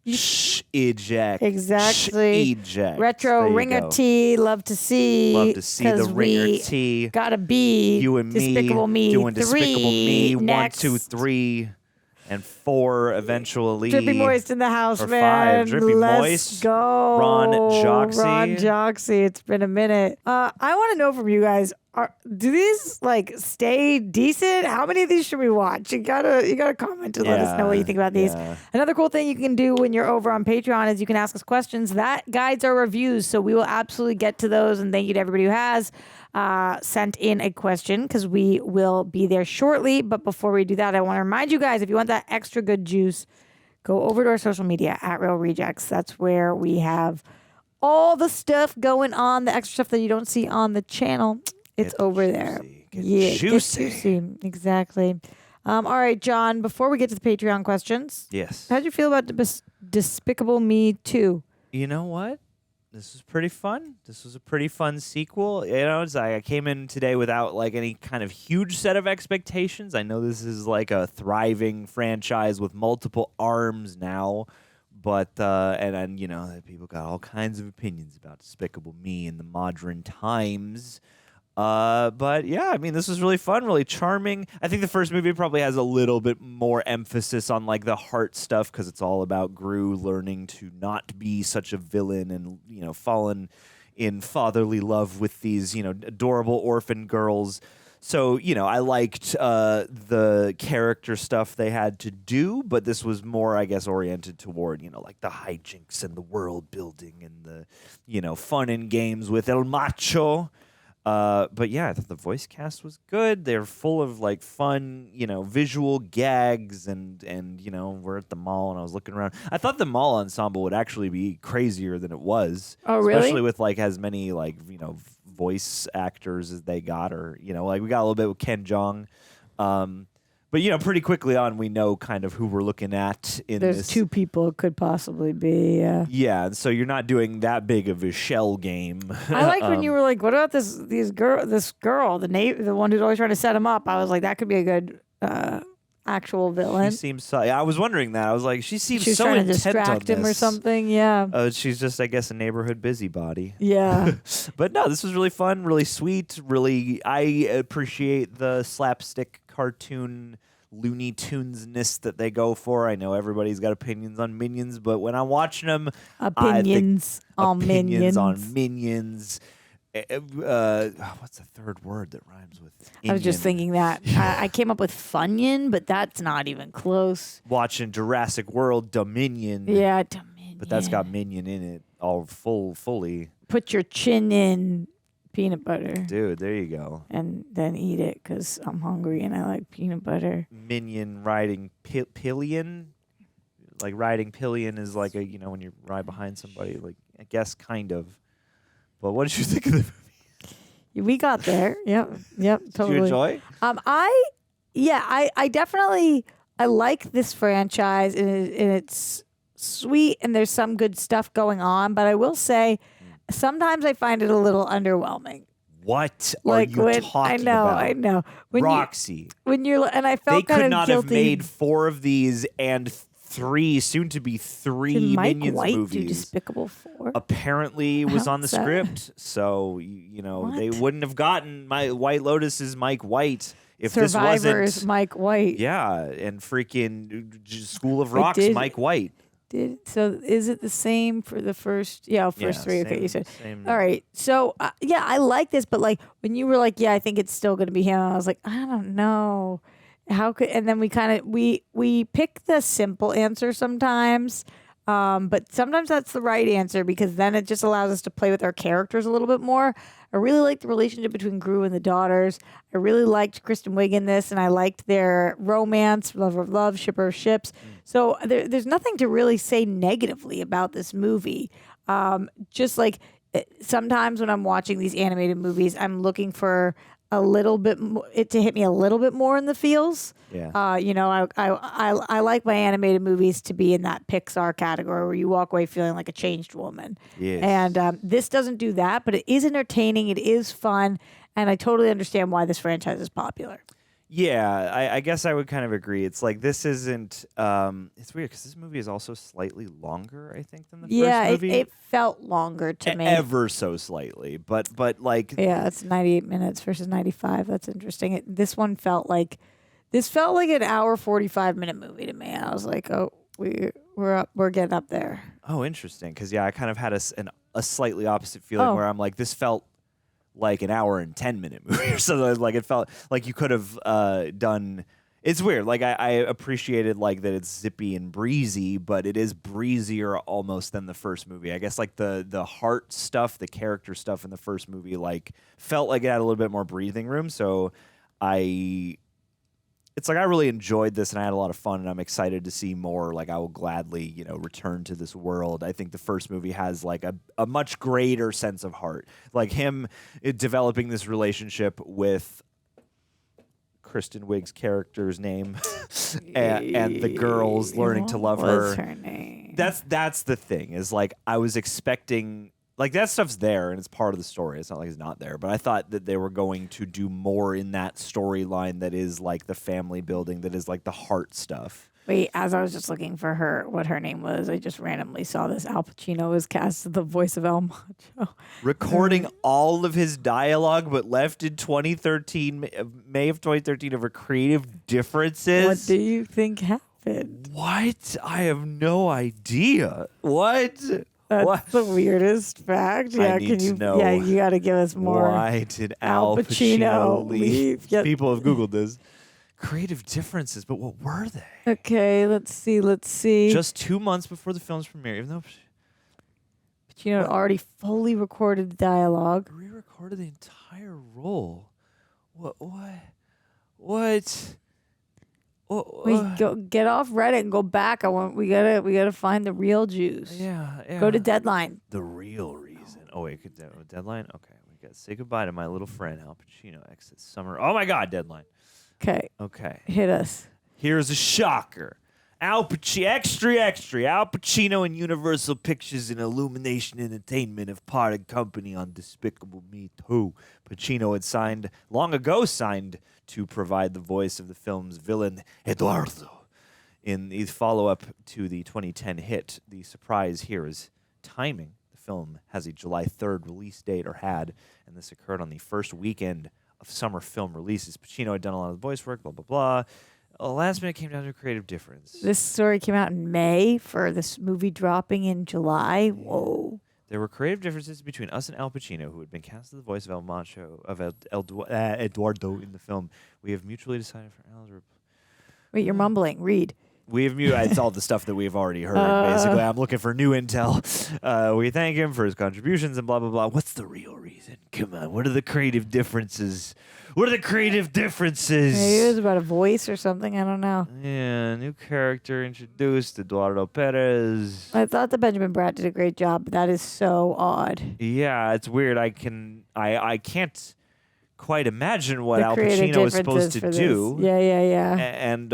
Exactly. Eject. Retro There you ringer go. tee. Love to see. Love to see the 'cause ringer we tee. Gotta be You and me Despicable Me doing 3 Despicable Me. next. 1, 2, 3, and 4 eventually. Drippy Moist in the house, or man. 5. Drippy Let's Moist. go. Ron Joxy. Ron Joxy. It's been a minute. I want to know from you guys. Do these like stay decent? How many of these should we watch? You gotta comment and let us know what you think about these. Yeah. Another cool thing you can do when you're over on Patreon is you can ask us questions. That guides our reviews, so we will absolutely get to those. And thank you to everybody who has sent in a question, because we will be there shortly. But before we do that, I want to remind you guys, if you want that extra good juice, go over to our social media at Real Rejects. That's where we have all the stuff going on, the extra stuff that you don't see on the channel. It's over there. Yeah, juicy. Exactly. All right, John, before we get to the Patreon questions. Yes. How'd you feel about Despicable Me 2? You know what? This was pretty fun. This was a pretty fun sequel. You know, it's like I came in today without like any kind of huge set of expectations. I know this is like a thriving franchise with multiple arms now, but and you know, people got all kinds of opinions about Despicable Me in the modern times. But yeah, I mean, this was really fun, really charming. I think the first movie probably has a little bit more emphasis on like the heart stuff, because it's all about Gru learning to not be such a villain and, you know, falling in fatherly love with these, you know, adorable orphan girls. So, you know, I liked the character stuff they had to do, but this was more, I guess, oriented toward, you know, like the hijinks and the world building and the, you know, fun and games with El Macho. But yeah, I thought the voice cast was good. They're full of like fun, you know, visual gags and you know, we're at the mall and I was looking around. I thought the mall ensemble would actually be crazier than it was. Oh, really? Especially with like as many like, you know, voice actors as they got, or, you know, like we got a little bit with Ken Jeong. But, you know, pretty quickly on, we know kind of who we're looking at in There's this. 2 people it could possibly be, yeah. Yeah, and so you're not doing that big of a shell game. I liked when you were like, what about this girl, the one who's always trying to set him up? I was like, that could be a good actual villain. She seems so. Yeah, I was wondering that. I was like, she seems She was so trying to intent on distract him or this. something, yeah. She's just, I guess, a neighborhood busybody. Yeah. But no, this was really fun, really sweet, really. I appreciate the slapstick cartoon Looney Tunes-ness that they go for. I know everybody's got opinions on Minions, but when I'm watching them, Opinions on Minions. on Minions. What's the third word that rhymes with I was just Inion? thinking that. I came up with Funyun, but that's not even close. Watching Jurassic World Dominion. Yeah, Dominion. But that's got Minion in it, all fully. Put your chin in peanut butter. Dude, there you go. And then eat it because I'm hungry and I like peanut butter. Minion riding pillion. Like riding pillion is like a, when you ride behind somebody, like I guess kind of. But what did you think of the movie? We got there. Yep, totally. Did you enjoy? I definitely I like this franchise and it's sweet and there's some good stuff going on, but I will say sometimes I find it a little underwhelming. What are you talking about? I know. Roxy. And I felt they kind could of not guilty. have made 4 of these and 3, soon to be 3 Did Mike Minions White movies. do Despicable 4? Apparently, it was on the How's that? script, so they wouldn't have gotten White Lotus's Mike White if this Survivor's wasn't Mike White. Yeah, and freaking School of Rock's Mike White. So is it the same for the first? Yeah, first 3. Okay, you said. All right. So I like this, but like when you were like, I think it's still going to be him. I was like, I don't know. How could? And then we kind of we pick the simple answer sometimes, but sometimes that's the right answer because then it just allows us to play with our characters a little bit more. I really liked the relationship between Gru and the daughters. I really liked Kristen Wiig in this, and I liked their romance, love of love, shipper of ships. So there's nothing to really say negatively about this movie. Just like sometimes when I'm watching these animated movies, I'm looking for a little bit it to hit me a little bit more in the feels. Yeah. I like my animated movies to be in that Pixar category where you walk away feeling like a changed woman. Yes. And this doesn't do that, but it is entertaining. It is fun, and I totally understand why this franchise is popular. Yeah, I guess I would kind of agree. It's like this isn't. It's weird because this movie is also slightly longer, I think, than the first movie. It felt longer to me. Ever so slightly, but like. Yeah, it's 98 minutes versus 95. That's interesting. This one felt like an hour 45-minute movie to me. I was like, oh, we're getting up there. Oh, interesting. Because I kind of had a slightly opposite feeling where I'm like, this felt like an hour and 10-minute movie or something. Like it felt like you could have done. It's weird. Like I appreciated like that it's zippy and breezy, but it is breezier almost than the first movie. I guess like the heart stuff, the character stuff in the first movie, like felt like it had a little bit more breathing room. So it's like I really enjoyed this and I had a lot of fun and I'm excited to see more. Like I will gladly, return to this world. I think the first movie has like a much greater sense of heart. Like him developing this relationship with Kristen Wiig's character's name and the girls learning to love her. What's her name? That's the thing is like I was expecting. Like, that stuff's there, and it's part of the story. It's not like it's not there. But I thought that they were going to do more in that storyline that is, like, the family building, that is, like, the heart stuff. Wait, as I was just looking for what her name was, I just randomly saw this. Al Pacino was cast as the voice of El Macho. Recording all of his dialogue, but left in 2013, May of 2013, over creative differences. What do you think happened? What? I have no idea. What? That's the weirdest fact. Yeah, I need to know. Yeah, you got to give us more. Why did Al Pacino leave? Yep. People have Googled this. Creative differences, but what were they? Okay, let's see. Just 2 months before the film's premiere, even though Pacino had already fully recorded the dialogue. Re-recorded the entire role. What? Wait, get off Reddit and go back. We gotta find the real juice. Yeah. Go to Deadline. The real reason. Oh wait, Deadline. Okay, we got to say goodbye to my little friend Al Pacino. Exit summer. Oh my God, Deadline. Okay. Hit us. Here's a shocker. Al Pacino, extra. Al Pacino and Universal Pictures and Illumination Entertainment have parted company on Despicable Me 2. Pacino had long ago signed to provide the voice of the film's villain, Eduardo. In the follow-up to the 2010 hit, the surprise here is timing. The film has a July 3rd release date, or had, and this occurred on the first weekend of summer film releases. Pacino had done a lot of the voice work, blah, blah, blah. Last minute came down to a creative difference. This story came out in May for this movie dropping in July. Whoa. There were creative differences between us and Al Pacino, who had been cast as the voice of El Macho, of Eduardo in the film. We have mutually decided for Al's... Wait, you're mumbling. Read. We've muted. It's all the stuff that we've already heard. Basically, I'm looking for new intel. We thank him for his contributions and blah blah blah. What's the real reason? Come on. What are the creative differences? Maybe it was about a voice or something. I don't know. Yeah, new character introduced, Eduardo Perez. I thought that Benjamin Bratt did a great job, but that is so odd. Yeah, it's weird. I can't quite imagine what Al Pacino was supposed to do. Yeah. And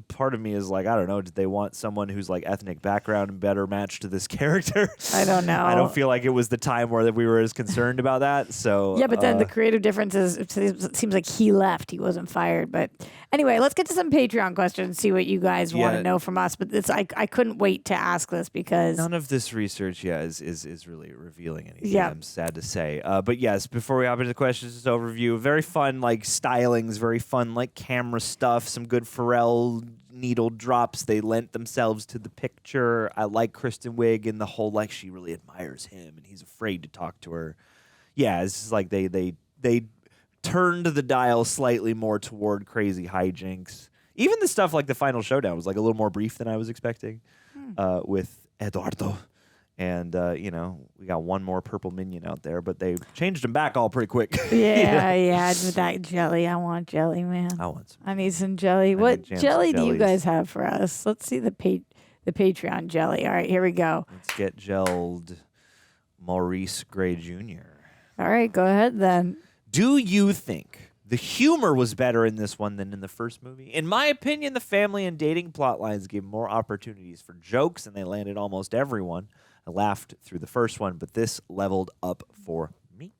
part of me is like, I don't know, did they want someone who's like ethnic background and better matched to this character? I don't know. I don't feel like it was the time where we were as concerned about that. So yeah, but then the creative difference is it seems like he left. He wasn't fired. But anyway, let's get to some Patreon questions, see what you guys want to know from us. But I couldn't wait to ask this because none of this research is really revealing anything. Yeah. I'm sad to say. But yes, before we hop into the questions, just overview. Very fun like stylings, very fun like camera stuff, some good Pharrell needle drops. They lent themselves to the picture. I like Kristen Wiig and the whole like she really admires him and he's afraid to talk to her. Yeah, it's just like they turned the dial slightly more toward crazy hijinks. Even the stuff like the final showdown was like a little more brief than I was expecting with Eduardo. And, we got one more purple minion out there, but they changed them back all pretty quick. Yeah, with that jelly. I want jelly, man. I need some jelly. What jelly do you guys have for us? Let's see the Patreon jelly. All right, here we go. Let's get gelled Maurice Gray Jr. All right, go ahead then. Do you think the humor was better in this one than in the first movie? In my opinion, the family and dating plot lines gave more opportunities for jokes, and they landed almost everyone. I laughed through the first one, but this leveled up for me.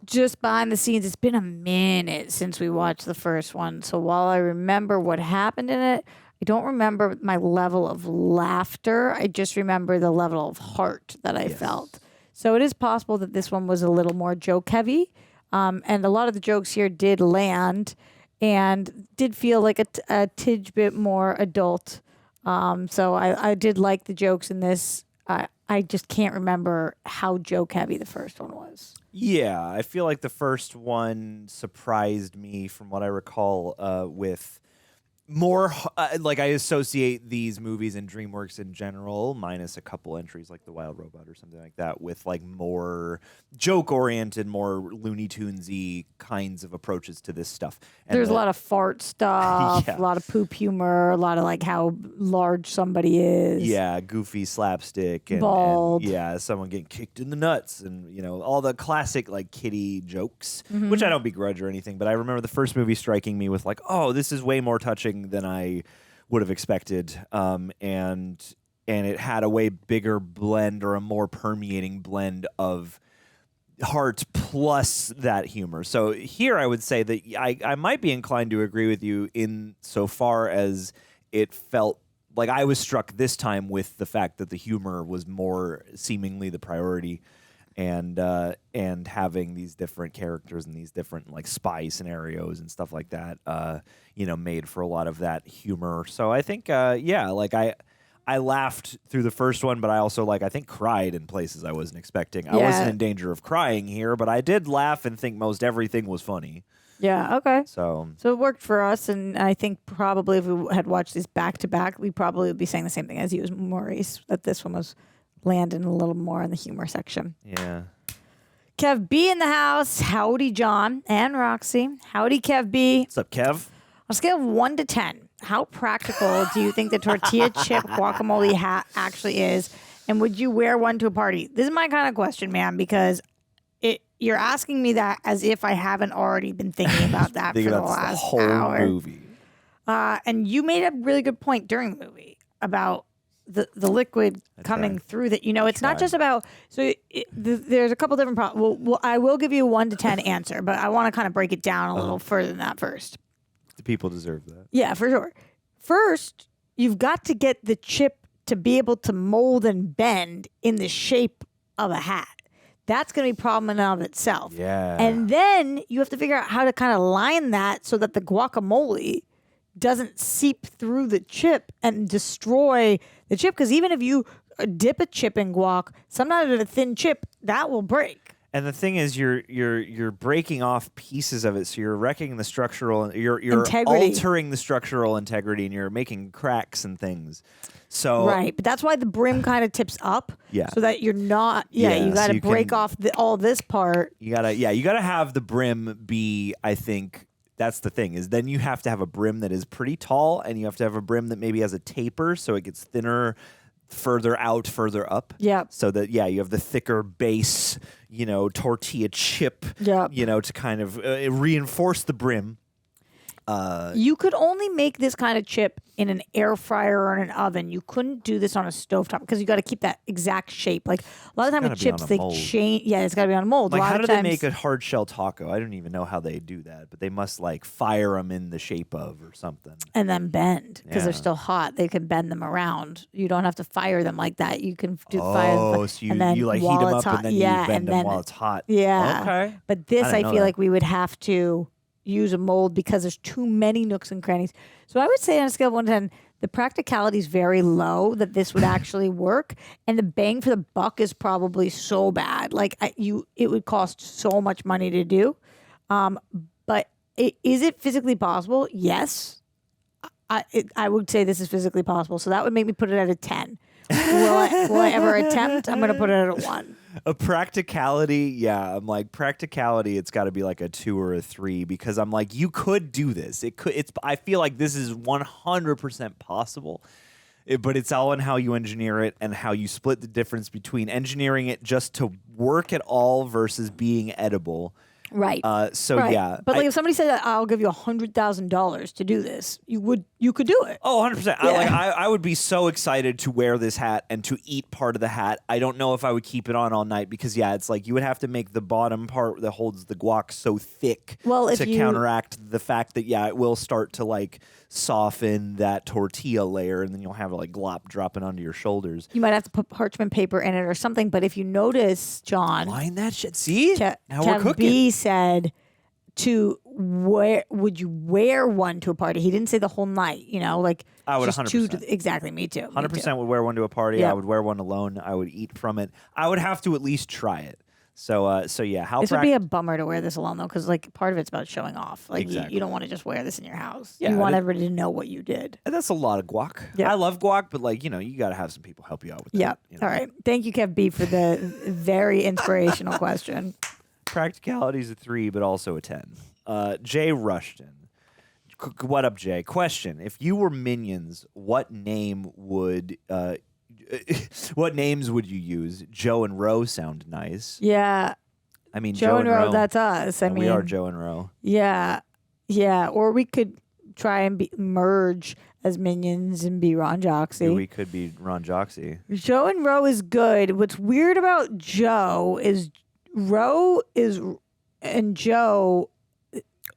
Just behind the scenes, it's been a minute since we watched the first one. So while I remember what happened in it, I don't remember my level of laughter. I just remember the level of heart that I felt. So it is possible that this one was a little more joke heavy. And a lot of the jokes here did land and did feel like a tidge bit more adult. So I did like the jokes in this. I just can't remember how joke heavy the first one was. Yeah, I feel like the first one surprised me from what I recall with more like I associate these movies and DreamWorks in general, minus a couple entries like The Wild Robot or something like that, with like more joke-oriented, more Looney Tunes-y kinds of approaches to this stuff. And there's a lot of fart stuff, a lot of poop humor, a lot of like how large somebody is. Yeah, goofy slapstick. And, bald. And someone getting kicked in the nuts and, all the classic like kiddie jokes, which I don't begrudge or anything, but I remember the first movie striking me with like, oh, this is way more touching than I would have expected, and it had a way bigger blend or a more permeating blend of heart plus that humor. So here I would say that I might be inclined to agree with you in so far as it felt like I was struck this time with the fact that the humor was more seemingly the priority. And having these different characters and these different like spy scenarios and stuff like that, made for a lot of that humor. So I think, I laughed through the first one, but I also I think cried in places I wasn't expecting. I wasn't in danger of crying here, but I did laugh and think most everything was funny. Yeah, okay. So it worked for us, and I think probably if we had watched these back to back, we probably would be saying the same thing as you, Maurice, that this one was landing a little more in the humor section. Yeah. Kev B in the house. Howdy, John and Roxy. Howdy, Kev B. What's up, Kev? On a scale of 1 to 10, how practical do you think the tortilla chip guacamole hat actually is? And would you wear one to a party? This is my kind of question, man, because you're asking me that as if I haven't already been thinking about that for the last whole hour. Movie. And you made a really good point during the movie about the liquid coming through that, it's not just about, there's a couple different problems. Well, I will give you a 1 to 10 answer, but I want to kind of break it down a little further than that first. The people deserve that. Yeah, for sure. First, you've got to get the chip to be able to mold and bend in the shape of a hat. That's going to be a problem in and of itself. Yeah. And then you have to figure out how to kind of line that so that the guacamole doesn't seep through the chip and destroy the chip. Because even if you dip a chip in guac, sometimes with a thin chip, that will break. And the thing is, you're breaking off pieces of it, so you're wrecking the structural, you're Integrity. altering the structural integrity, and you're making cracks and things. So Right, but that's why the brim kind of tips up. Yeah. So that you're not. Yeah, you got to break off all this part. You gotta have the brim be. I think that's the thing is then you have to have a brim that is pretty tall, and you have to have a brim that maybe has a taper, so it gets thinner. Further out, further up. Yeah. So that, you have the thicker base, tortilla chip, to kind of reinforce the brim. You could only make this kind of chip in an air fryer or in an oven. You couldn't do this on a stovetop because you got to keep that exact shape. Like a lot of time with chips, they change. Yeah, it's got to be on a mold. Like, a lot how of do times, they make a hard shell taco? I don't even know how they do that, but they must like fire them in the shape of or something. And then bend because they're Yeah. still hot. They can bend them around. You don't have to fire them like that. You can do Oh, so and then you like heat while them it's up hot, and then yeah, you bend and them then- while it's hot. Yeah. Okay. But this, I I, didn't know feel that. like we would have to use a mold because there's too many nooks and crannies. So I would say on a scale of 1 to 10, the practicality is very low that this would actually work, and the bang for the buck is probably so bad. Like it would cost so much money to do. But is it physically possible? Yes. I would say this is physically possible. So that would make me put it at a 10. Will I ever attempt? I'm going to put it at a 1. A practicality, I'm like practicality. It's got to be like a 2 or a 3 because I'm like you could do this. I feel like this is 100% possible, but it's all in how you engineer it and how you split the difference between engineering it just to work at all versus being edible. Right. Yeah. But like if somebody said I'll give you $100,000 to do this, you could do it. Oh, 100%. I would be so excited to wear this hat and to eat part of the hat. I don't know if I would keep it on all night because, it's like you would have to make the bottom part that holds the guac so thick to counteract the fact that, it will start to like soften that tortilla layer and then you'll have like glop dropping onto your shoulders. You might have to put parchment paper in it or something. But if you notice, John. Line that shit. See? Now we're cooking. B said would you wear one to a party? He didn't say the whole night, like I would just 100%. Exactly, me too. 100% would wear one to a party. Yep. I would wear one alone. I would eat from it. I would have to at least try it. So yeah, This would be a bummer to wear this alone though, because like part of it's about showing off. Like Exactly. you don't want to just wear this in your house. Yeah, you want everybody to know what you did. And that's a lot of guac. Yep. I love guac, but like, you got to have some people help you out with that. Yep. All right. Thank you, Kev B, for the very inspirational question. Practicality is a 3, but also a 10. Jay Rushton. What up, Jay? Question: if you were Minions, what names would you use? Joe and Ro sound nice. Yeah. I mean, Joe and Ro, that's us. I mean, we are Joe and Ro. Yeah. Yeah. Or we could try and merge as Minions and be Ron Joxy. We could be Ron Joxy. Joe and Ro is good. What's weird about Joe is Ro and Joe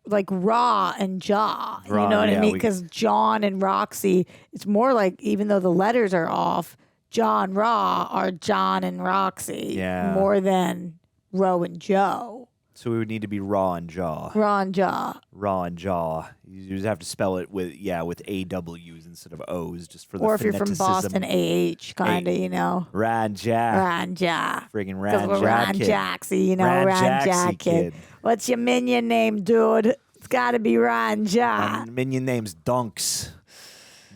like Raw and Jaw. You know what I mean? Because John and Roxy, it's more like even though the letters are off, John Raw are John and Roxy. Yeah. More than Ro and Joe. So we would need to be Raw and Jaw. Raw and Jaw. Raw and Jaw. You just have to spell it with AWs instead of O's just for the Or if you're from phoneticism. Boston, AH, kind of, Ran Jack. Ran Jack. Friggin' Because Ran we're Jack Ran kid. Jaxy, Ran Ran Jaxy Jack kid. What's your Minion name, dude? It's got to be Ran Jack. My minion name's Dunks.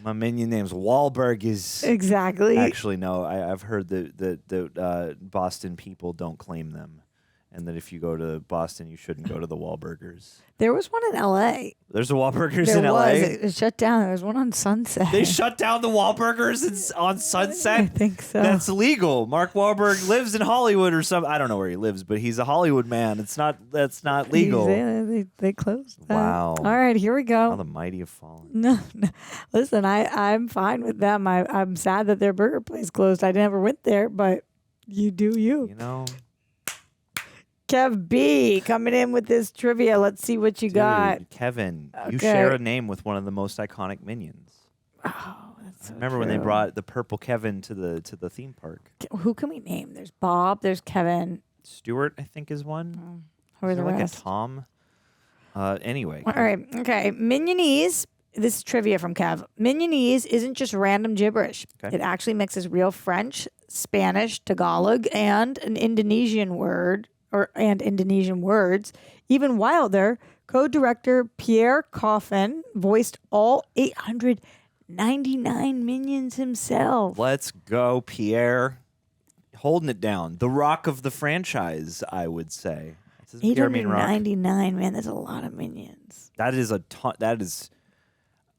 My minion name's Wahlberg is... Exactly. Actually, no. I've heard that Boston people don't claim them. And that if you go to Boston, you shouldn't go to the Wahlburgers. There was one in L.A. There's a Wahlburgers There in L.A.? It was shut down. There was one on Sunset. They shut down the Wahlburgers on Sunset? I think so. That's illegal. Mark Wahlberg lives in Hollywood or something. I don't know where he lives, but he's a Hollywood man. That's not legal. They closed that. Wow. All right, here we go. How the mighty have fallen. No. Listen, I'm fine with them. I'm sad that their burger place closed. I never went there, but you do you. You know... Kev B coming in with this trivia. Let's see what you got. Kevin, you Okay. share a name with one of the most iconic Minions. Oh, that's so Remember when they true. brought the purple Kevin to the theme park? Who can we name? There's Bob. There's Kevin. Stuart, I think, is one. Who are Is the there like rest? a Tom? Anyway. All right. Okay. Minionese. This is trivia from Kev. Minionese isn't just random gibberish. Okay. It actually mixes real French, Spanish, Tagalog, and an Indonesian word. and Indonesian words. Even wilder, co-director Pierre Coffin voiced all 899 minions himself. Let's go, Pierre. Holding it down. The rock of the franchise, I would say. 899, man, that's a lot of minions. That is a ton.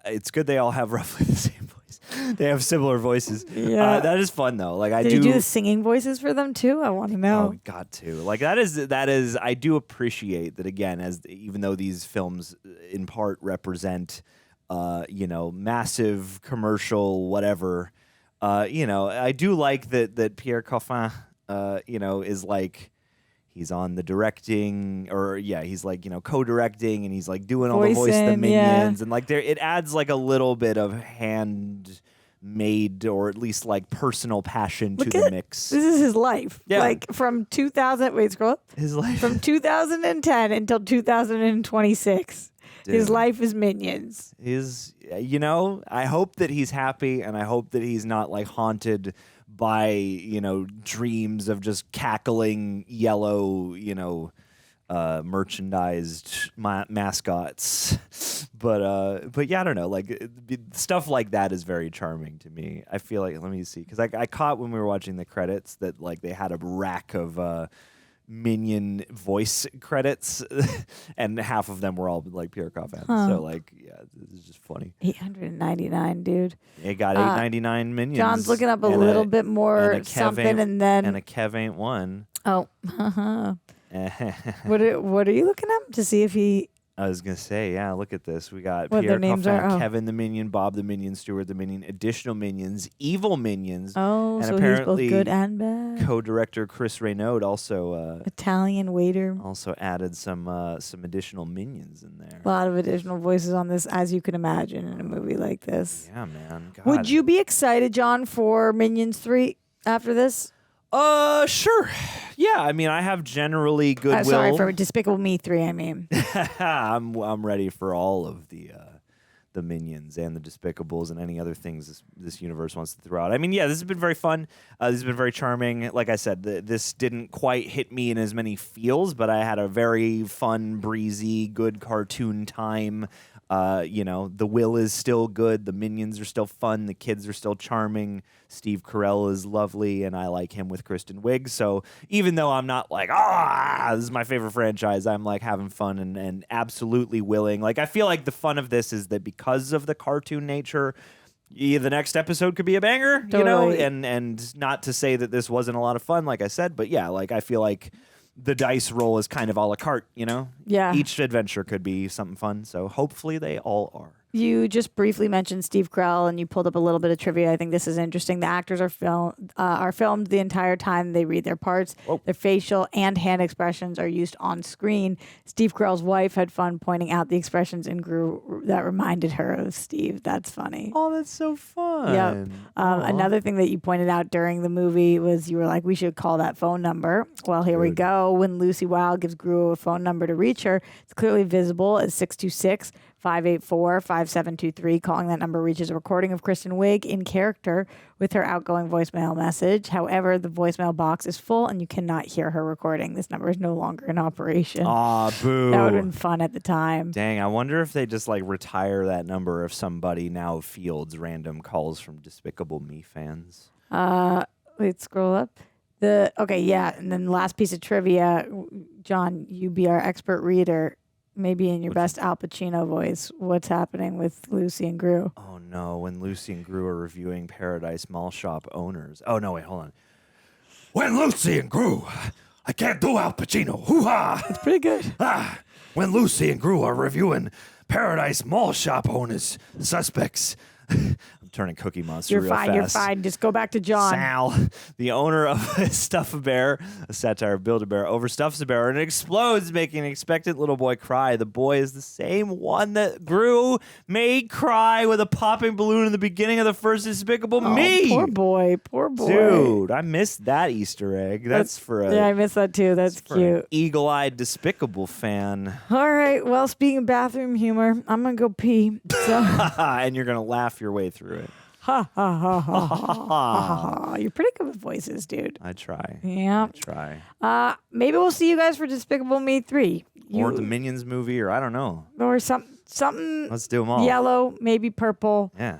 It's good they all have roughly the same voice. They have similar voices. Yeah. That is fun, though. Like Did you do the singing voices for them, too? I want to know. Oh, got to. Like, that is, I do appreciate that, again, even though these films in part represent, massive commercial whatever, I do like that Pierre Coffin, is like, he's on the directing, he's like, co-directing, and he's like doing all the voice of the minions, and like it adds like a little bit of handmade or at least like personal passion to the mix. This is his life. Yeah. Like from 2000, wait, scroll up. His life. From 2010 until 2026. Dude. His life is Minions. I hope that he's happy, and I hope that he's not like haunted by, dreams of just cackling yellow, merchandised mascots. But yeah, I don't know. Like stuff like that is very charming to me. I feel like, let me see, because I caught when we were watching the credits that like they had a rack of Minion voice credits, and half of them were all like Pierre Coffin. So like, yeah, it's just funny. 899, dude. It got 899 Minions. John's looking up a little bit more something, and then a Kev ain't one. Oh, what are you looking up to see if he? I was gonna say, yeah. Look at this. We got What Pierre their names Coffin, are? Oh. Kevin the Minion, Bob the Minion, Stuart the Minion, additional Minions, evil Minions. Oh, and so apparently he's both good and bad. Co-director Chris Reynaud also Italian waiter. also added some additional Minions in there. A lot of additional voices on this, as you can imagine, in a movie like this. Yeah, man. God. Would you be excited, John, for Minions 3 after this? Sure. Yeah, I mean, I have generally goodwill. Sorry, for Despicable Me 3, I mean. I'm ready for all of the Minions and the Despicables and any other things this universe wants to throw out. I mean, yeah, this has been very fun. This has been very charming. Like I said, this didn't quite hit me in as many feels, but I had a very fun, breezy, good cartoon time. The will is still good. The Minions are still fun. The kids are still charming. Steve Carell is lovely, and I like him with Kristen Wiig. So even though I'm not like, this is my favorite franchise, I'm like having fun and absolutely willing. Like, I feel like the fun of this is that because of the cartoon nature, the next episode could be a banger, Totally. and not to say that this wasn't a lot of fun, like I said, but yeah, like I feel like the dice roll is kind of a la carte, Yeah. Each adventure could be something fun, so hopefully they all are. You just briefly mentioned Steve Carell, and you pulled up a little bit of trivia. I think this is interesting. The actors are filmed the entire time they read their parts. Their facial and hand expressions are used on screen. Steve Carell's wife had fun pointing out the expressions in Gru that reminded her of Steve. That's funny. Oh, that's so fun. Yep. Another thing that you pointed out during the movie was you were like, we should call that phone number. Well, here we go. When Lucy Wilde gives Gru a phone number to reach her, it's clearly visible as 626-584-5723. Calling that number reaches a recording of Kristen Wiig in character with her outgoing voicemail message. However, the voicemail box is full and you cannot hear her recording. This number is no longer in operation. Aw, boo. That would have been fun at the time. Dang, I wonder if they just like retire that number if somebody now fields random calls from Despicable Me fans. Wait, scroll up. And then last piece of trivia, John, you be our expert reader. Maybe in your best Al Pacino voice, what's happening with Lucy and Gru? Oh no, when Lucy and Gru are reviewing Paradise Mall Shop owners. Oh no, wait, hold on. When Lucy and Gru, I can't do Al Pacino. Hoo-ha! It's pretty good. When Lucy and Gru are reviewing Paradise Mall Shop owners, suspects. I'm turning Cookie Monster real fast. You're fine. Just go back to John. Sal, the owner of Stuff-A-Bear, a satire of Build-A-Bear, overstuffs a bear and it explodes, making an expectant little boy cry. The boy is the same one that Gru made cry with a popping balloon in the beginning of the first Despicable Me. Poor boy. Dude, I missed that Easter egg. That's for a... Yeah, I missed that too. That's cute. Eagle-eyed Despicable fan. All right. Well, speaking of bathroom humor, I'm going to go pee. So. And you're going to laugh your way through it. Ha ha ha ha ha. You're pretty good with voices, dude. I try. Yeah. I try. Maybe we'll see you guys for Despicable Me 3. Or the Minions movie, or I don't know. Or something. Let's do them all. Yellow, maybe purple. Yeah.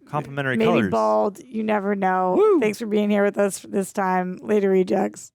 Complimentary maybe colors. bald. You never know. Thanks for being here with us this time. Later, Rejects.